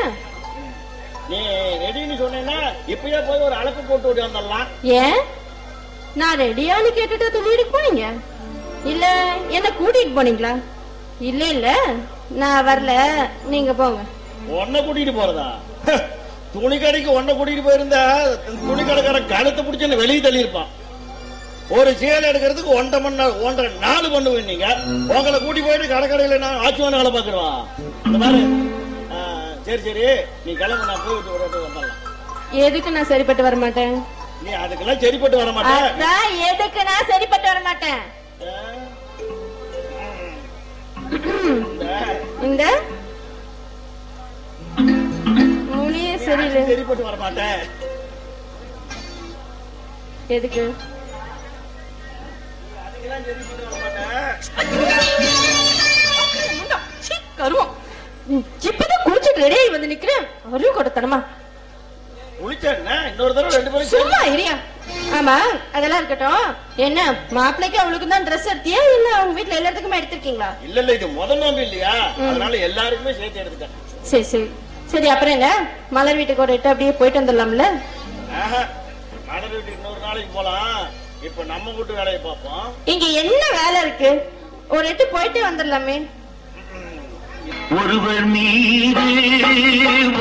நீ ரெடின்னு சொன்னேன்னா இப்பயே போய் ஒரு அழைப்பு போட்டு ஓடி வந்துடலாம். ஏன் நான் ரெடியான்னு கேட்டுட்டு துணிக்கு போனீங்க? இல்ல என்ன கூட்டிட்டு போனீங்களா? இல்ல இல்ல நான் வரல, நீங்க போங்க. ஒன்ன கூட்டிட்டு போறதா? துணி கடைக்கு ஒன்ன கூட்டிட்டு போயிருந்தா துணி கடைக்கார கழுத்தை பிடிச்சு வெளியே தள்ளி இருப்பான். ஒரு சேலை எடுக்கிறதுக்கு 1.5 நாள் பண்ணுவேன். நீங்க உங்களை கூட்டி போயிட்டு கடைக்கடையில நான் ஆச்சுவான வேலை பாக்குறோம். இந்த மாதிரி சரி சரி நீ கிளம்பு, நான் போயிட்டு ஒரு வந்துடலாம். எதுக்கு நான் சரிப்பட்டு வர மாட்டேன்? நீ அதுக்கெல்லாம் சரிப்பட்டு வர மாட்டேன். எதுக்கு நான் சரிப்பட்டு வர மாட்டேன்? இந்த முனியே சரியில்லை. சரிப்பட்டு வர மாட்டேன். எதுக்கு? அதுக்கெல்லாம் சரிப்பட்டு வர மாட்டேன். கருவம் இப்பதான் குளிச்சுட்டு ரெடி ஆகி வந்து நிக்கிறேன். அருள் கொடுத்தனமா குளிச்சா இன்னொரு தடவை 2 பேரும் சும்மா இரியா. ஆமா அதெல்லாம் இருக்கட்டும். என்ன மாப்பிள்ளைக்கு அவளுக்கு தான் ட்ரெஸ் எடுத்தியா இல்ல அவங்க வீட்டுல எல்லாத்துக்குமே எடுத்திருக்கீங்களா? இல்ல இல்ல இது முதல் நோம்பு இல்லையா, அதனால எல்லாருக்குமே சேர்த்து எடுத்துட்டேன். சரி சரி சரி. அப்புறம் என்ன, மலர் வீட்டுக்கு ஒரு எட்டு அப்படியே போயிட்டு வந்துடலாம்ல? மலர் வீட்டுக்கு இன்னொரு நாளைக்கு போலாம். இப்ப நம்ம வீட்டு வேலையை பார்ப்போம். இங்க என்ன வேலை இருக்கு? ஒரு எட்டு போயிட்டு வந்துடலாமே. ஒருவர் மீது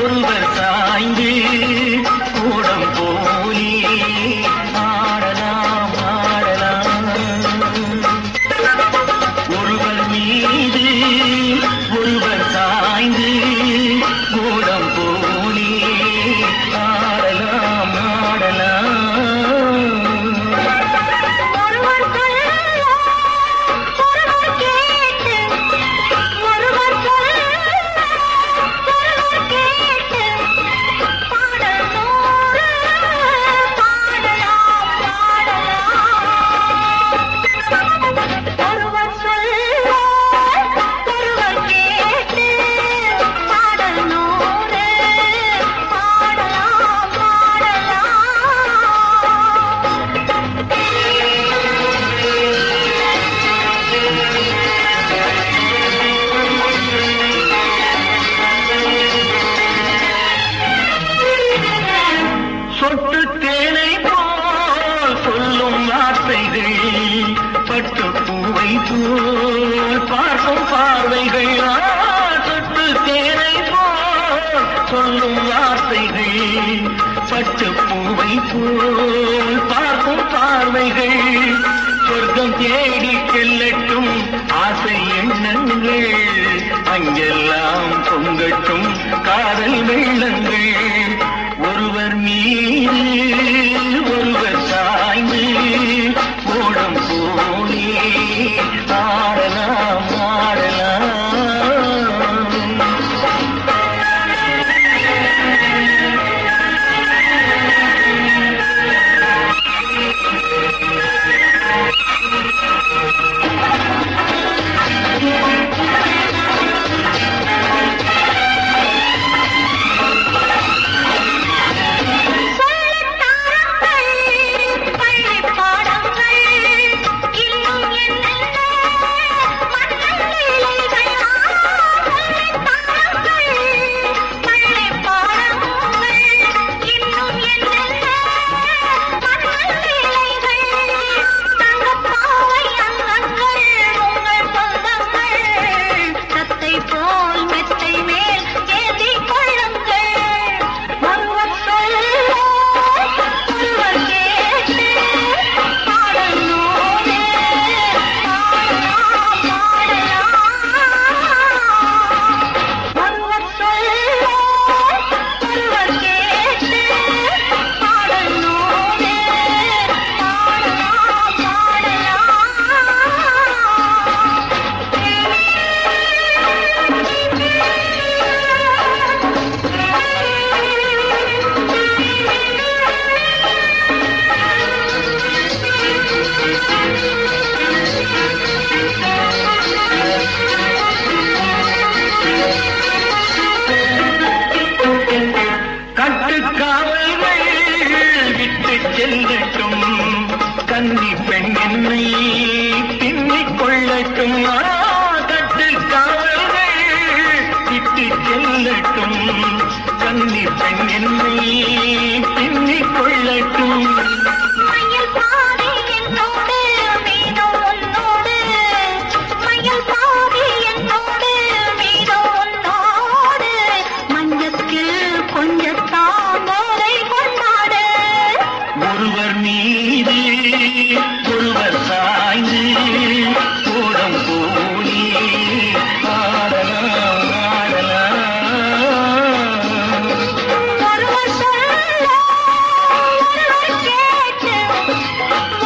ஒருவர் சாய்ந்து கூடம் போலி ஆடலாம் ஆடலாம். ஒருவர் மீது ஒருவர் சாய்ந்து கூடம் போலி ஆடலாம் ஆடலாம். பார்க்கும் பார்வைகள் தொட்டு தேனை போல் சொல்லும் வார்த்தைகள், பட்டு பூவை போல் பார்க்கும் பார்வைகள், சொர்க்கம் தேடி செல்லட்டும் ஆசை எண்ணங்கள், அங்கெல்லாம் பொங்கட்டும் காதல் வெள்ளங்கள். ஒருவர் மீது ஒருவர் சாய்ந்து ஓடம் போலே ஆடலாம் ஆடலாம். சொல்லத்தாரத்தை கன்னி பெண் என்னை பின்னிக் கொள்ளட்டும் கட்டு காவல்கள் இட்டு செல்லட்டும் கன்னி பெண் என்னை பின்னிக் கொள்ளட்டும் மயில் பாதி என்னோடு மீதம் உன்னோடு மயில் பாதி என்னோடு மீதம் உன்னோடு மஞ்சத்தில் கொஞ்சத்தான் போதை கொண்டாடு ஒருவர் மீது ஒருவர் சாய்ந்து கூடம் போலி ஆடலாம் ஒருவர் சொல்ல ஒருவர் கேட்டு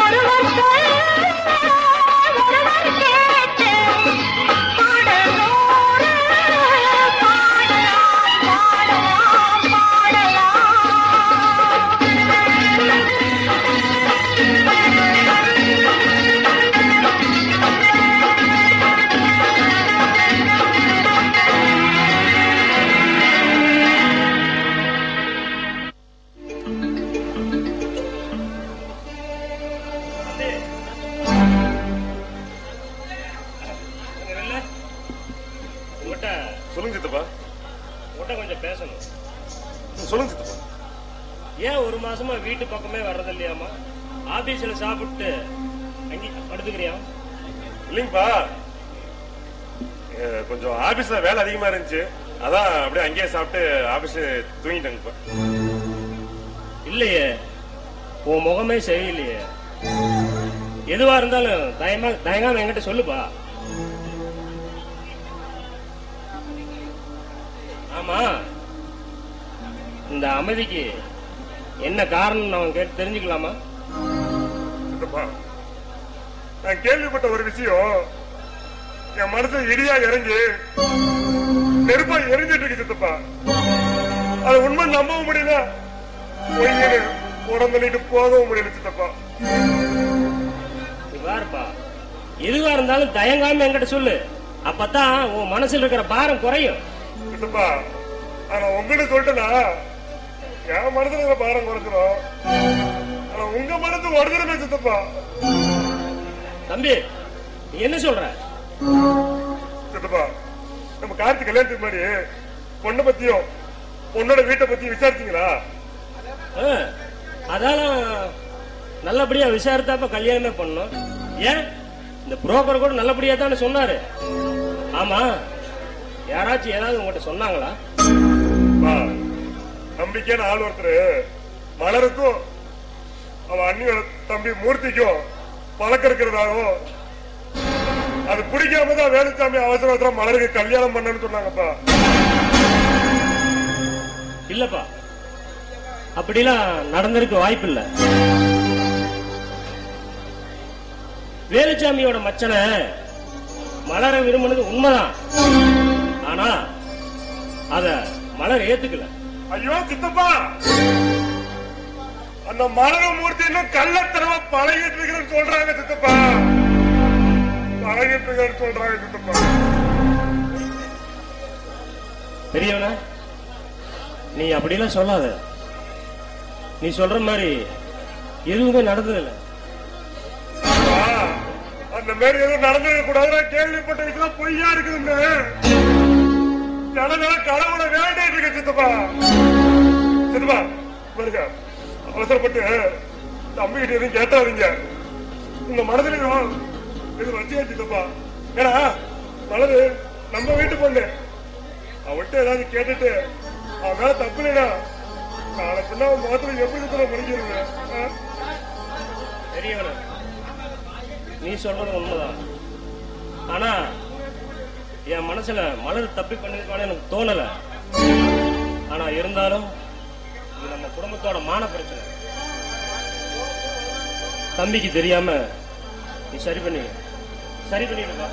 ஒருவர் சொல்ல ஒருவர் கேட்டு பாடலோடு பாடலாம் பாடலாம் பாடலாம் உங்கள்கிட்ட சொல்லுங்க சித்தப்பா. உங்கள்கிட்ட கொஞ்சம் பேசணும். சொல்லுங்க சித்தப்பா. ஏன் ஒரு மாசமா வீட்டு பக்கமே வர்றது இல்லையாமா? ஆபீஸ்ல சாப்பிட்டு அங்கே படுத்துக்கிறியா? இல்லைங்கப்பா, கொஞ்சம் ஆபீஸ்ல வேலை அதிகமா இருந்துச்சு, அதான் அப்படியே அங்கேயே சாப்பிட்டு ஆபீஸ் தூங்கிட்டேங்கப்பா. இல்லையே, உன் முகமே சரியில்லையே. எதுவா இருந்தாலும் தயங்காம என்கிட்ட சொல்லுப்பா. ஆமா, இந்த அமைதிக்கு என்ன காரணம் நான் கேட்டு தெரிஞ்சுக்கலாமா? சித்தப்பா, நான் கேள்விப்பட்ட ஒரு விஷயம் என் மனசு இடியா இறங்கி நெருப்பா எரிஞ்சிட்டு இருக்கு சித்தப்பா. அது உண்மை நம்பவும் முடியல, பொய்யனு உடம்புலிட்டு போகவும் முடியல சித்தப்பா. பாருப்பா, எதுவா இருந்தாலும் தயங்காம என்கிட்ட சொல்லு. அப்பதான் உன் மனசுல இருக்கிற பாரம் குறையும். சித்தப்பா, ஆனா உங்ககிட்ட சொல்லிட்டேனா என் மனசுல இருக்கிற பாரம் குறைஞ்சிடும், ஆனா உங்க மனசு உடஞ்சிருமே சித்தப்பா. தம்பி, நீ என்ன சொல்ற? சித்தப்பா, நம்ம கார்த்திக் கல்யாணத்துக்கு முன்னாடி பொண்ணை பத்தியும் பொண்ணோட வீட்டை பத்தியும் விசாரிச்சீங்களா? அதெல்லாம் நல்லபடியா விசாரித்தாப்ப கல்யாணமே பண்ணோம். ஏன், இந்த புரோக்கர் கூட நல்லபடியா தானே சொன்னாரு. ஆமா, யாராச்சும் ஏதாவது உங்ககிட்ட சொன்னாங்களா? நம்பிக்கையான ஆள் ஒருத்தர் மலருக்கும் அவ அண்ணியோட தம்பி மூர்த்திக்கும் பழக்கம் இருக்கிறதாகவும் அது பிடிக்காம தான் வேலுச்சாமி அவசர அவசரம் மலருக்கு கல்யாணம் பண்ணு சொன்னாங்கப்பா. இல்லப்பா, அப்படிலாம் நடந்திருக்க வாய்ப்பு இல்ல. வேலுச்சாமியோட மச்சனை மலர விரும்பினது உண்மைதான். ஆனா அத மலர் ஏத்துக்கல. ஐயோ சித்தப்பா, அந்த மலர மூர்த்தி இன்னும் கள்ளத்தனமா பழகிட்டு இருக்கிறேன்னு சொல்றாங்க சித்தப்பா. பழகிட்டு இருக்கிறேன்னு சொல்றாங்க சித்தப்பா. பெரியவனா, நீ அப்படிலாம் சொல்லாத. நீ சொல்ற மாதிரி எதுவுமே நடந்ததில்ல. அந்த மாதிரி எதுவும் நடந்துட கூடாது. கேள்விப்பட்ட விஷயம் பொய்யா இருக்குதுங்க. கடவுளை வேண்டிட்டு இருக்க சித்தப்பா. சித்தப்பா பாருங்க, அவசரப்பட்டு தம்பி கிட்ட எதுவும் கேட்டாதீங்க. உங்க மனதிலையும் இது வச்சியா சித்தப்பா. ஏன்னா மலரு நம்ம வீட்டு பொண்ணு, அவன்கிட்ட ஏதாவது கேட்டுட்டு அவன் மேல தப்பு இல்லைனா நாளை பின்ன அவன் முகத்துல எப்படி கூட முடிக்கிறது. பெரியவனா, நீ சொல்றது உண்மைதான். ஆனா என் மனசுல மலர் தப்பி பண்ணிருக்கான்னு எனக்கு தோணல. ஆனா இருந்தாலும் இது நம்ம குடும்பத்தோட மான பிரச்சனை. தம்பிக்கு தெரியாம நீ சரி பண்ணிடுப்பா.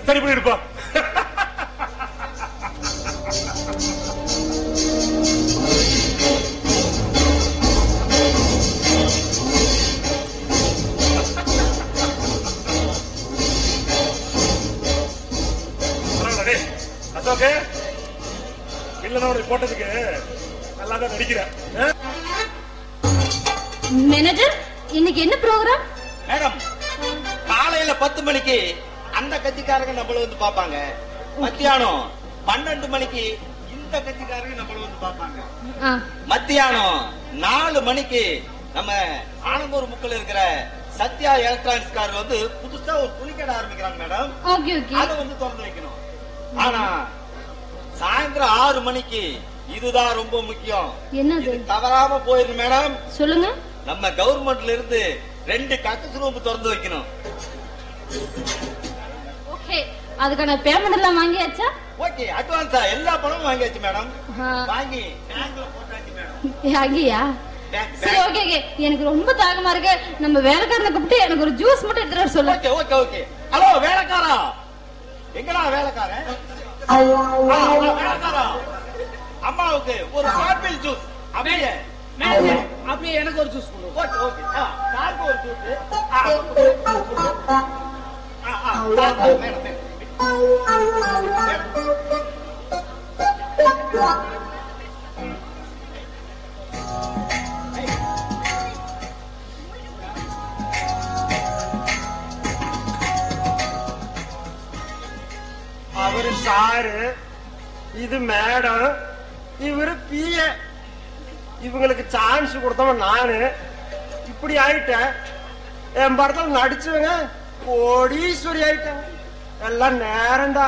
சரி பண்ணிருப்பா. அசோக், இல்ல போட்டதுக்கு நல்லா தான் நடிக்கிறேன். மேனேஜர், இன்னைக்கு என்ன ப்ரோக்ராம்? மேடம், காலையில 10 மணிக்கு அந்த கட்சிக்காரங்க நம்மள வந்து பாப்பாங்க. மத்தியானம் 12 மணிக்கு இந்த கட்சிக்காரங்க நம்மள வந்து பாப்பாங்க. மத்தியானம் 4 மணிக்கு நம்ம ஆனந்தூர் முக்கில் இருக்கிற சத்யா எலக்ட்ரானிக்ஸ் கார் வந்து புதுசா ஒரு துணிக்கடை ஆரம்பிக்கிறாங்க மேடம். அதை வந்து திறந்து வைக்கணும். ஆனா சாயந்தரம் 6 மணிக்கு இதுதான் ரொம்ப முக்கியம். என்னது? தவறாம போயிருக்கு மேடம். சொல்லுங்க. நம்ம கவர்மெண்ட்ல இருந்து 2 கக்கஸ் ரூம் திறந்து வைக்கணும். ஓகே, அதுக்கான பேமெண்ட் எல்லாம் வாங்கியாச்சா? ஓகே, அட்வான்ஸா எல்லா பணமும் வாங்கியாச்சு மேடம். வாங்கி பேங்க்ல போட்டாச்சு மேடம். வாங்கியா? சரி, ஓகே ஓகே. எனக்கு ரொம்ப தாகமா இருக்கு. நம்ம வேலைக்காரனை கூப்பிட்டு எனக்கு ஒரு ஜூஸ் மட்டும் எடுத்துட்டு வர சொல்லு. Okay okay okay. ஹலோ வேலைக்காரா, எங்கடா வேலைக்காரன்? வேலைக்காரா, அம்மாவுக்கு ஒரு ஆப்பிள் ஜூஸ். அப்படியே அப்படியே எனக்கு ஒரு ஜூஸ் கொடு. Okay okay. காருக்கு ஒரு ஜூஸ். மேடம் அவரு சாரு, இது மேடம், இவரு பிய. இவங்களுக்கு சான்ஸ் கொடுத்தவன் நானு. இப்படி ஆயிட்டேன். என் படத்துல நடிச்சவங்க கோடீஸ்வரி ஆயிட்டாங்க. எல்லாம் நேரம்டா.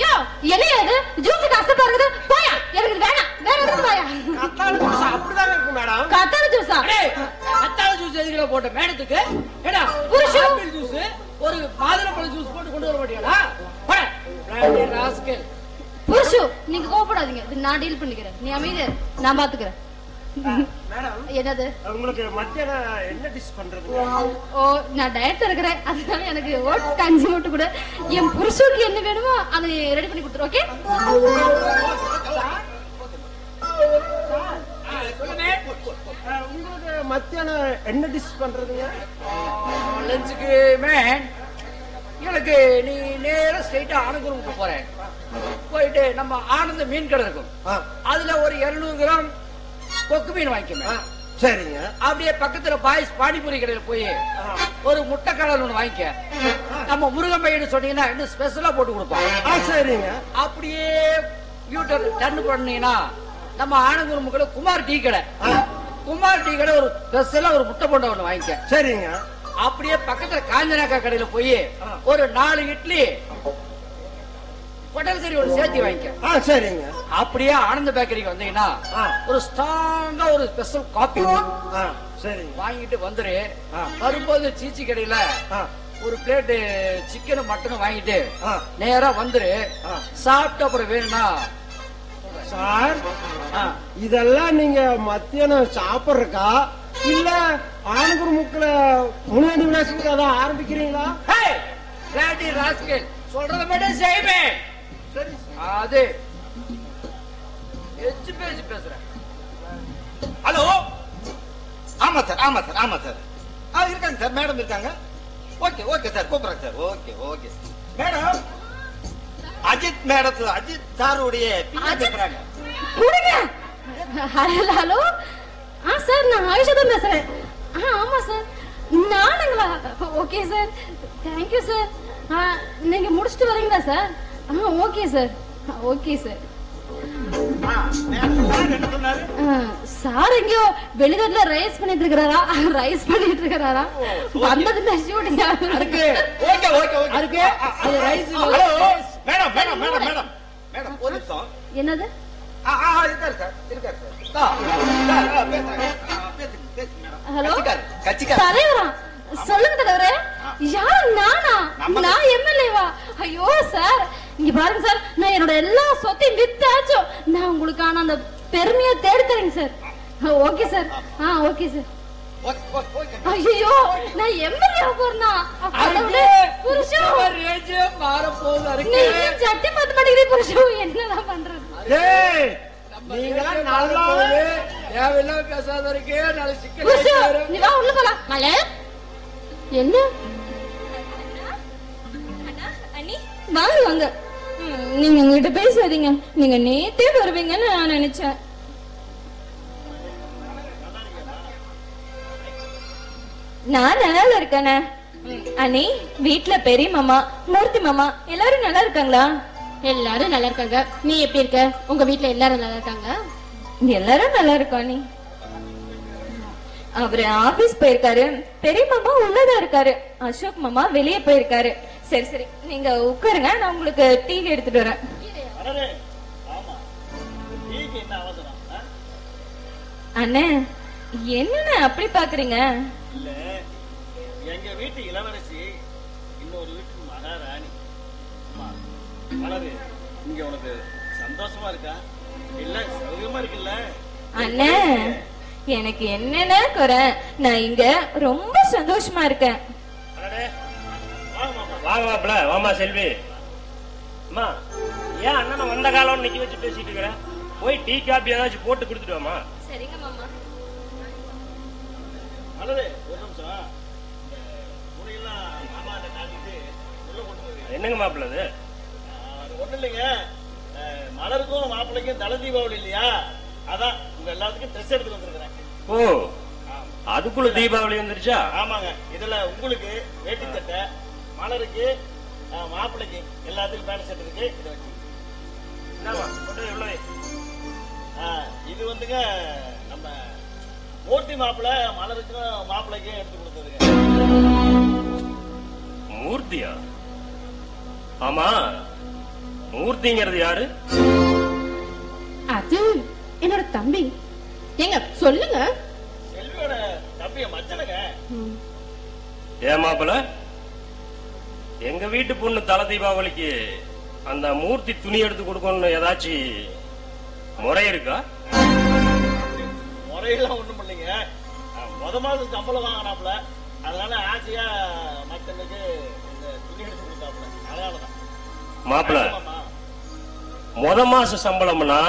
யோ, என்னையா இது? ஜூஸ் கஷ்டமா இருக்குது. போயா, எனக்கு இது வேணாம். வேற எதுவும் போயா. கத்தாழ ஜூஸ் அப்படிதான் இருக்கு மேடம். கத்தாழ ஜூஸா? கத்தாழ ஜூஸ் எதுக்குல போட்ட மேடத்துக்கு? ஏடா, ஆப்பிள் ஜூஸ், ஒரு மாதுளம்பழ ஜூஸ் போட்டு கொண்டு வர மாட்டியாடா? போடா, பிராண்டி ராஸ்கல். புருஷு, நீங்க கோவப்படாதீங்க. இது நான் டீல் பண்ணிக்கிறேன். நீ அமைதியா இரு. நான் பாத்துக்கிறேன். மேடம், என்னது? உங்களுக்கு மத்தியானம் என்ன டிஷ் பண்றது? ஓ, நான் டயட்ல இருக்கிறேன். அதனால எனக்கு ஓட்ஸ் கஞ்சி மட்டும் கூட. என் புருஷனுக்கு என்ன வேணுமோ அதை ரெடி பண்ணி கொடுத்துரு. ஓகே? உங்களுக்கு மத்தியானம் என்ன டிஷ் பண்றதுங்க? லஞ்சுக்கு மேன், எனக்கு நீ நேரா ஸ்ட்ரைட்டா ஆனந்தூருக்கு போறேன். போயிட்டு நம்ம ஆனந்த மீன் கடை இருக்கும், அதுல ஒரு 200 கிராம் கொக்கு மீன் வாங்கிக்கணும். சரிங்க. அப்படியே பக்கத்துல பாய்ஸ் பானிபூரி கடையில போய் ஒரு முட்டை கடல் ஒண்ணு வாங்கிக்க. நம்ம முருகன் பையன் சொன்னீங்கன்னா இன்னும் ஸ்பெஷலா போட்டு கொடுப்போம். சரிங்க. அப்படியே யூட்டர் டர்ன் பண்ணீங்கன்னா நம்ம ஆனந்தூர் முக்கில் குமார் டீ கடை. குமார் டீ கடை ஒரு ஸ்பெஷலா ஒரு முட்டை போண்டா ஒண்ணு வாங்கிக்க. சரிங்க. அப்படியே பக்கத்துல காஞ்சனாக்கா கடையில போய் ஒரு 4 இட்லி ஹோட்டல் கறி ஒன்று சேர்த்து வாங்கிக்க. சரிங்க. அப்படியே ஆனந்த பேக்கரிக்கு வந்தீங்கன்னா ஒரு ஸ்ட்ராங்கா ஒரு ஸ்பெஷல் காபி வாங்கிட்டு வந்துரு. வரும்போது சீச்சி கடையில ஒரு பிளேட் சிக்கனும் மட்டனும் வாங்கிட்டு நேரா வந்துரு. சாப்பிட்டு அப்புறம் வேணும்னா சார், இதெல்லாம் நீங்க மத்தியானம் சாப்பிடுறக்கா இல்ல ஆனந்தூர் முக்கில முன்னாடி விநாசத்துக்கு அதான் ஆரம்பிக்கிறீங்களா? சொல்றத மட்டும் செய்வே. அது எச்சு பேசி பேசுறேன். ஹலோ, ஆமா சார் ஆமா சார் ஆமா சார். இருக்காங்க சார், மேடம் இருக்காங்க. ஓகே ஓகே சார், கூப்பிடுறேன் sir. Okay okay madam. Ajith madam, Ajith சாருடைய பேசுறாங்க. ஹலோ, சார் நான் ஆயிஷா தான் பேசுறேன். ஆமா சார், நானுங்களா? Okay sir, thank you sir. நீங்க முடிச்சுட்டு வரீங்களா sir? Okay sir, okay sir. Sir எங்கயோ வெளிநாட்டுல ரைஸ் பண்ணிட்டு இருக்கிறாரா? ரைஸ் பண்ணிட்டு இருக்கிறாரா? வந்ததுல ஷூட்டிங் இருக்கு. ஓகே ஓகே ஓகே இருக்கு. அது rice. Madam madam madam madam madam ஒரு நிமிஷம். என்னது? இருக்காரு சார், இருக்காரு சார். ஹலோ, கட்சிக்காரர் தலைவரா? சொல்லுங்க தலைவரே. யார்? நானா? நான் எம்எல்ஏவா? ஐயோ சார், இங்க பாருங்க சார், நான் என்னோட எல்லா சொத்தையும் வித்தாச்சும் நான் உங்களுக்கான அந்த பெருமையை தேடி தரேங்க sir. Okay sir. Okay sir. ஐயோ நான் எம்எல்ஏ போறேனா அதுக்கு புருஷன் ரேஞ்சே மாற போகுது நீ சட்டி மாத்த மாட்டேங்குது புருஷன் என்னதான் பண்றது டேய் நீங்களாம் நல்லா தேவையில்லாம பேசாத இருக்கே நாளை சிக்கல் புருஷன் நீ வா உள்ள போலாம் மலர் என்ன அண்ணி வாங்க வாங்க நீங்க என்கிட்ட பேசாதீங்க நீங்க நேத்தே வருவீங்கன்னு நான் நினைச்சேன் நான் நல்லா இருக்கேனே அண்ணி வீட்ல பெரிய மாமா மூர்த்தி மாமா எல்லாரும் நல்லா இருக்காங்களா எல்லாரும் நல்லா இருக்காங்க நீ எப்படி இருக்க உங்க வீட்ல எல்லாரும் நல்லா இருக்காங்க எல்லாரும் நல்லா இருக்கோம் அண்ணி அவரு ஆபீஸ் போயிருக்காரு பெரிய மாமா உள்ளதா இருக்காரு அசோக் மாமா வெளியே போயிருக்காரு சரி சரி நீங்க உட்காருங்க நான் உங்களுக்கு டீ எடுத்துட்டு வரேன் அண்ணே என்னண்ணே அப்படி பாக்குறீங்க இல்ல எங்க வீட்டு இளவரசி இன்னொரு வீட்டு மகாராணி மலரு இங்க உனக்கு சந்தோஷமா இருக்கா இல்ல சௌகரியமா இருக்குல்ல அண்ணே எனக்கு என்னென்ன குறை நான் இங்க ரொம்ப சந்தோஷமா இருக்கேன் வாங்க மாப்பிள வாமா செல்வி அம்மா ஏன் அண்ணனை வந்த காலம் நிக்க வச்சு பேசிட்டு இருக்கிற போய் டீ காபி ஏதாச்சும் போட்டு கொடுத்துட்டு வாமா சரிங்க மாமா மலரு ஒரு நிமிஷம் முறையெல்லாம் மாமாட்ட காட்டிட்டு உள்ள கொண்டு போய் என்னங்க மாப்பிள அது ஒண்ணு இல்லைங்க மலருக்கும் மாப்பிள்ளைக்கும் தலை தீபாவளி இல்லையா அதான் உங்க எல்லாத்துக்கும் ட்ரெஸ் எடுத்து வந்திருக்கிறேன் ஓ அதுக்குள்ள தீபாவளி வந்துருச்சா ஆமாங்க இதுல உங்களுக்கு வேட்டி சட்டை மலருக்கு மாப்பிள்ளைக்கு எல்லாத்துக்கும் பேண்ட் ஷர்ட் இருக்கு இதை வச்சு இது வந்துங்க நம்ம மூர்த்தி மாப்பிள்ளை மலருக்கும் மாப்பிள்ளைக்கும் எடுத்து கொடுத்ததுங்க மூர்த்தியா ஆமா மூர்த்திங்கிறது யாரு அது என்னோட தம்பி ஏங்க சொல்லுங்க செல்வியோட தம்பிய மச்சனுங்க ஏன் மாப்பிள எங்க வீட்டு பொண்ணு தலை தீபாவளிக்கு அந்த மூர்த்தி துணி எடுத்து கொடுக்கணும்னு ஏதாச்சும் முறை இருக்கா முறையெல்லாம் ஒண்ணும் இல்லைங்க முத மாசம் சம்பளம் வாங்கினாப்ல அதனால ஆசையா மச்சனுக்கு இந்த துணி எடுத்து கொடுத்தாப்ல அதனாலதான் மாப்பிள முத மாச சம்பளம்னா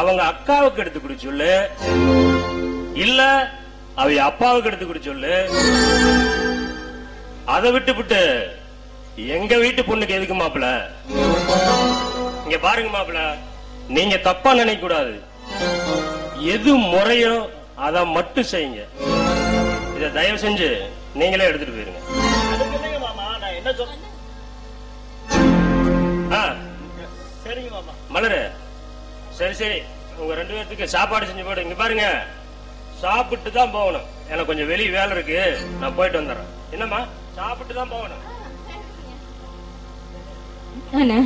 அவங்க அக்காவுக்கு எடுத்து குடி சொல்லு இல்ல அவ அப்பாவுக்கு எடுத்து குடி சொல்லு அதை விட்டு எங்க வீட்டு பொண்ணுக்கு எதுக்கு மாப்பிள இங்க பாருங்க மாப்பிள நீங்க தப்பா நினைக்க கூடாது எது முறையோ அதை மட்டும் செய்யுங்க இத தயவு செஞ்சு நீங்களே எடுத்துட்டு போயிருங்க அதுக்கு இல்லைங்க மாமா நான் என்ன சொல்றேன் சரிங்க மாமா மலரு சரி சரி உங்க ரெண்டு பேர்த்துக்கு சாப்பாடு செஞ்சு போடு இங்க பாருங்க சாப்பிட்டு தான் போகணும் எனக்கு கொஞ்சம் வெளியே வேலை இருக்கு நான் போயிட்டு வந்துடுறேன் என்னம்மா சாப்பிட்டு தான் போகணும் அண்ணா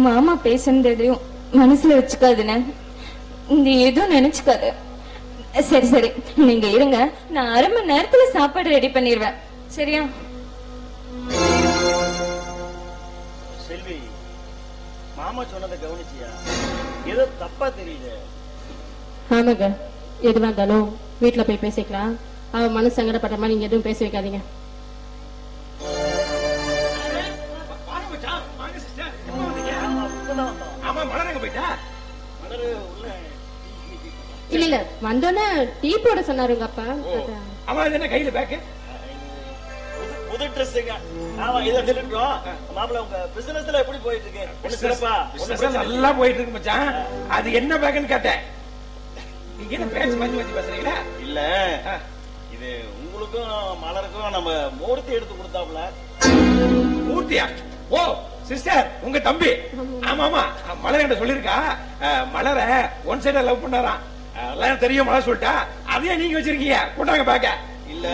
மாமா பேசுனதையும் மனசுல வச்சுக்காதுண்ணே நீ எதுவும் நினைச்சுக்காது சரி சரி நீங்க இருங்க நான் 1/2 மணி நேரத்துல சாப்பாடு ரெடி பண்ணிடுவேன் சரியா செல்வி மாமா சொன்னதை கவனிச்சியா ஏதோ தப்பா தெரியுது ஆமாங்க எதுவா இருந்தாலும் வீட்டுல போய் பேசிக்கலாம் அவ மனசு சங்கடப்படுற மாதிரி நீங்க எதுவும் பேச வைக்காதீங்க இல்ல இல்ல வந்தோன்னே டீ போட சொன்னாரு உங்க அப்பா அவன் என்ன கையில பேக்கு புது ட்ரெஸ்ஸுங்க ஆமா இதை திருட்டோம் மாப்பிள்ள உங்க பிசினஸ்ல எப்படி போயிட்டு இருக்கு ஒண்ணு சிறப்பா நல்லா போயிட்டு இருக்கு மச்சான் அது என்ன பேக்குன்னு கேட்டேன் நீங்க என்ன பேச்சு மாத்தி பேசுறீங்களா இல்ல இது உங்களுக்கும் மலருக்கும் நம்ம மூர்த்தி எடுத்து கொடுத்தாப்ல மூர்த்தியா ஓ சிஸ்டர் உங்க தம்பி ஆமா ஆமா மலர் என்ன சொல்லிருக்கா மலர ஒன் சைடா லவ் பண்ணாராம் எல்லாம் தெரியும் மலர் சொல்லிட்டா அதையே நீங்க வச்சிருக்கீங்க கூட்டாங்க பாக்க இல்ல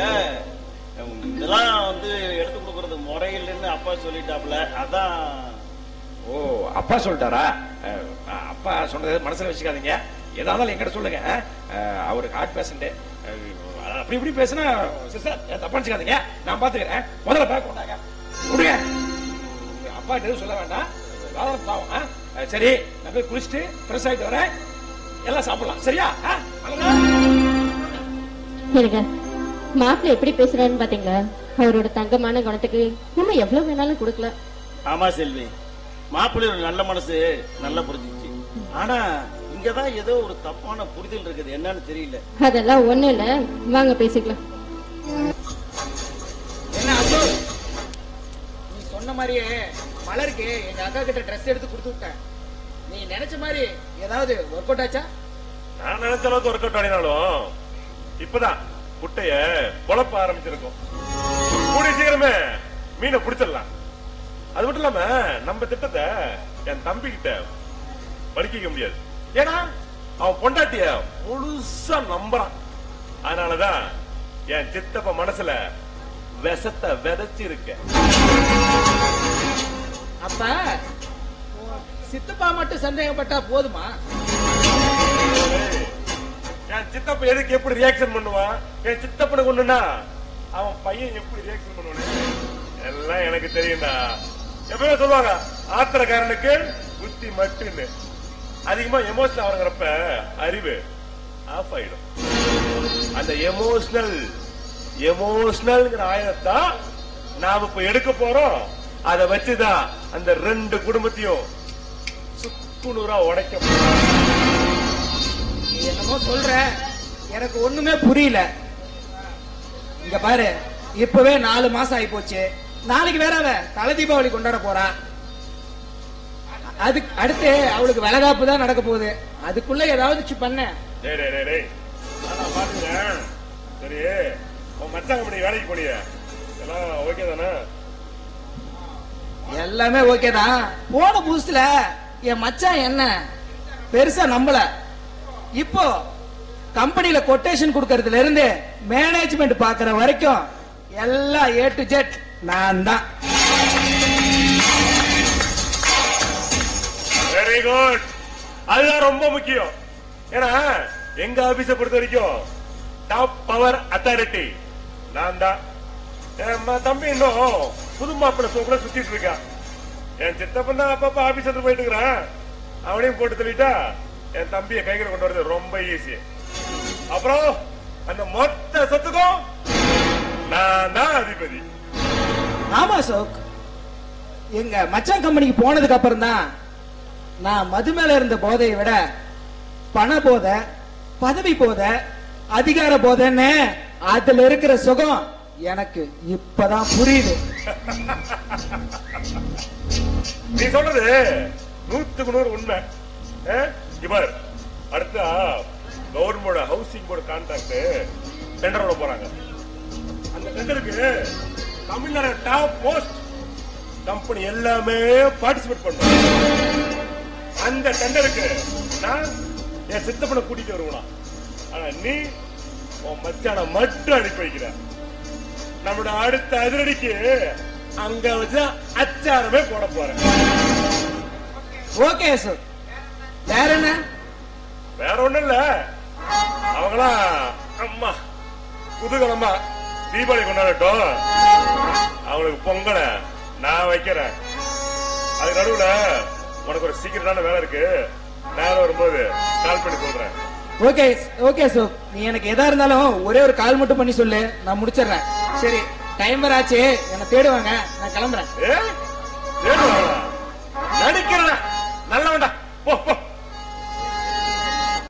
இதெல்லாம் வந்து எடுத்து கொடுக்கறது முறையில்லைன்னு அப்பா சொல்லிட்டாப்ல அதான் ஓ அப்பா சொல்லிட்டாரா அப்பா சொன்னது மனசுல வச்சுக்காதீங்க ஏதாவது என்கிட்ட சொல்லுங்க அவருக்கு ஹார்ட் பேஷண்ட் அப்படி இப்படி பேசினா சிஸ்டர் தப்பா நினைச்சுக்காதீங்க நான் பாத்துக்கிறேன் முதல்ல பேக் கொண்டாங்க கொடுங்க அப்பா எதுவும் சொல்ல வேண்டாம் பாவம் சரி நான் போய் குளிச்சுட்டு ஃப்ரெஷ் ஆயிட்டு வரேன் எல்லாம் சாப்பிடலாம் சரியா எனக்கு மாப்பிள்ளை எப்படி பேசுறாருன்னு பாத்தீங்களா? அவரோட தங்கமான குணத்துக்கு நம்ம எவ்வளவு வேணாலும் கொடுக்கல. ஆமா செல்வி, மாப்பிள்ளை ஒரு நல்ல மனசு நல்லா புரிஞ்சிச்சு. ஆனா இங்கதான் ஏதோ ஒரு தப்பான புரிதல் இருக்குது, என்னன்னு தெரியல. அதெல்லாம் ஒண்ணு இல்ல, வாங்க பேசிக்கலாம். என்ன அசோக், நீ சொன்ன மாதிரியே மலருக்கு எங்க அக்கா கிட்ட ட்ரெஸ் எடுத்து கொடுத்து விட்டேன். நீ நினைச்ச மாதிரி ஏதாவது ஒர்க் அவுட் ஆச்சா? நான் நினைச்ச அளவுக்கு ஒர்க் அவுட் ஆனாலும் இப்பதான் குட்டைய குழப்ப ஆரம்பிச்சிருக்கோம். கூடிய சீக்கிரமே மீனை பிடிச்சிடலாம். அது மட்டும் இல்லாம நம்ம திட்டத்தை என் தம்பி கிட்ட படிக்க முடியாது. ஏன்னா அவன் பொண்டாட்டிய முழுசா நம்புறான். அதனாலதான் என் சித்தப்ப மனசுல விஷத்தை விதைச்சு இருக்க. அப்ப சித்தப்பா மட்டும் சந்தேகப்பட்டா போதுமா? என் சித்தப்ப எதுக்கு எப்படி ரியாக்ஷன் பண்ணுவான்? என் சித்தப்பனுக்கு ஒண்ணுன்னா அவன் பையன் எப்படி ரியாக்ஷன் பண்ணுவானு எல்லாம் எனக்கு தெரியும்டா. எப்பவுமே சொல்லுவாங்க, ஆத்திரக்காரனுக்கு புத்தி மட்டுன்னு. அதிகமா எமோஷனல் ஆகிறப்ப அறிவு ஆஃப் ஆயிடும். அந்த எமோஷனல் ஆயுதத்தான் நாம இப்ப எடுக்க போறோம். அதை வச்சுதான் அந்த 2 குடும்பத்தையும் சுக்குநூறா உடைக்க போறோம். நீ என்னமோ சொல்ற, எனக்கு ஒண்ணுமே புரியல. இங்க பாரு, இப்பவே 4 மாசம் ஆகி போச்சு. நாளைக்கு வேற அவ தலை தீபாவளி கொண்டாட போறா. அதுக்கு அடுத்து அவளுக்கு வளகாப்பு தான் நடக்க போகுது. அதுக்குள்ள ஏதாவது பண்ண. சரி, உன் மச்சான் கம்பெனி வேலைக்கு போனிய எல்லாம் ஓகே தானே? எல்லாமே ஓகே தான். போன புதுசுல என் மச்சான் என்ன பெருசா நம்பல. இப்போ கம்பெனில கொட்டேஷன் கொடுக்கறதுல இருந்து மேனேஜ்மெண்ட் பாக்குற வரைக்கும் எல்லாம் A to Z நான் தான். Very good. அதுதான் ரொம்ப முக்கியம். ஏன்னா எங்க ஆபீஸ பொறுத்த வரைக்கும் டாப் பவர் அத்தாரிட்டி நான் தான். என் தம்பி இன்னும் புது மாப்பிள்ள சோக்குல சுத்திட்டு இருக்கான். என் சித்தப்பன் தான் அப்பப்ப ஆபீஸ் எடுத்து போயிட்டு இருக்கிறான். அவனையும் போட்டு தள்ளிட்டா என் தம்பியை கைகளை கொண்டு வரது ரொம்ப ஈஸி. அப்புறம் அந்த மொத்த சொத்துக்கும் நான் தான் அதிபதி. ஆமா சோக், எங்க மச்சான் கம்பெனிக்கு போனதுக்கு அப்புறம் தான் நான் மது மேல இருந்த போதையை விட பண போதை, பதவி போதை, அதிகார போதைன்னு அதுல இருக்கிற சுகம் எனக்கு இப்பதான் புரியுது. நீ சொல்றது 100க்கு 100 உண்மை. இவர் அடுத்த கவர்மெண்ட் ஹவுசிங் போர்டு கான்ட்ராக்ட் டெண்டரோட போறாங்க. அந்த டெண்டருக்கு தமிழ்நாடு டாப் மோஸ்ட் கம்பெனி எல்லாமே பார்ட்டிசிபேட் பண்ணுவாங்க. அந்த டெண்டருக்கு நான் என் சித்தப்பனை கூட்டிட்டு வருவேன். ஆனா நீ உன் மச்சான மட்டும் அனுப்பி வைக்கிற. நம்மளோட அடுத்த அதிரடிக்கு அங்க வச்சு அச்சாரமே போட போறேன். Okay sir. வேற என்ன? வேற ஒண்ணும் இல்ல. அவங்களா அம்மா குதூகலமா தீபாவளி கொண்டாடட்டும். அவங்களுக்கு பொங்கல நான் வைக்கிறேன். அது நடுவுல உனக்கு ஒரு சீக்கிரட்டான வேலை இருக்கு. நேரம் வரும்போது கால் பண்ணி சொல்றேன். Okay okay sir. நீ எனக்கு எதா இருந்தாலும் ஒரே ஒரு கால் மட்டும் பண்ணி சொல்லு, நான் முடிச்சிடுறேன். சரி, டைம் வராச்சு, என்ன தேடுவாங்க, நான் கிளம்புறேன்.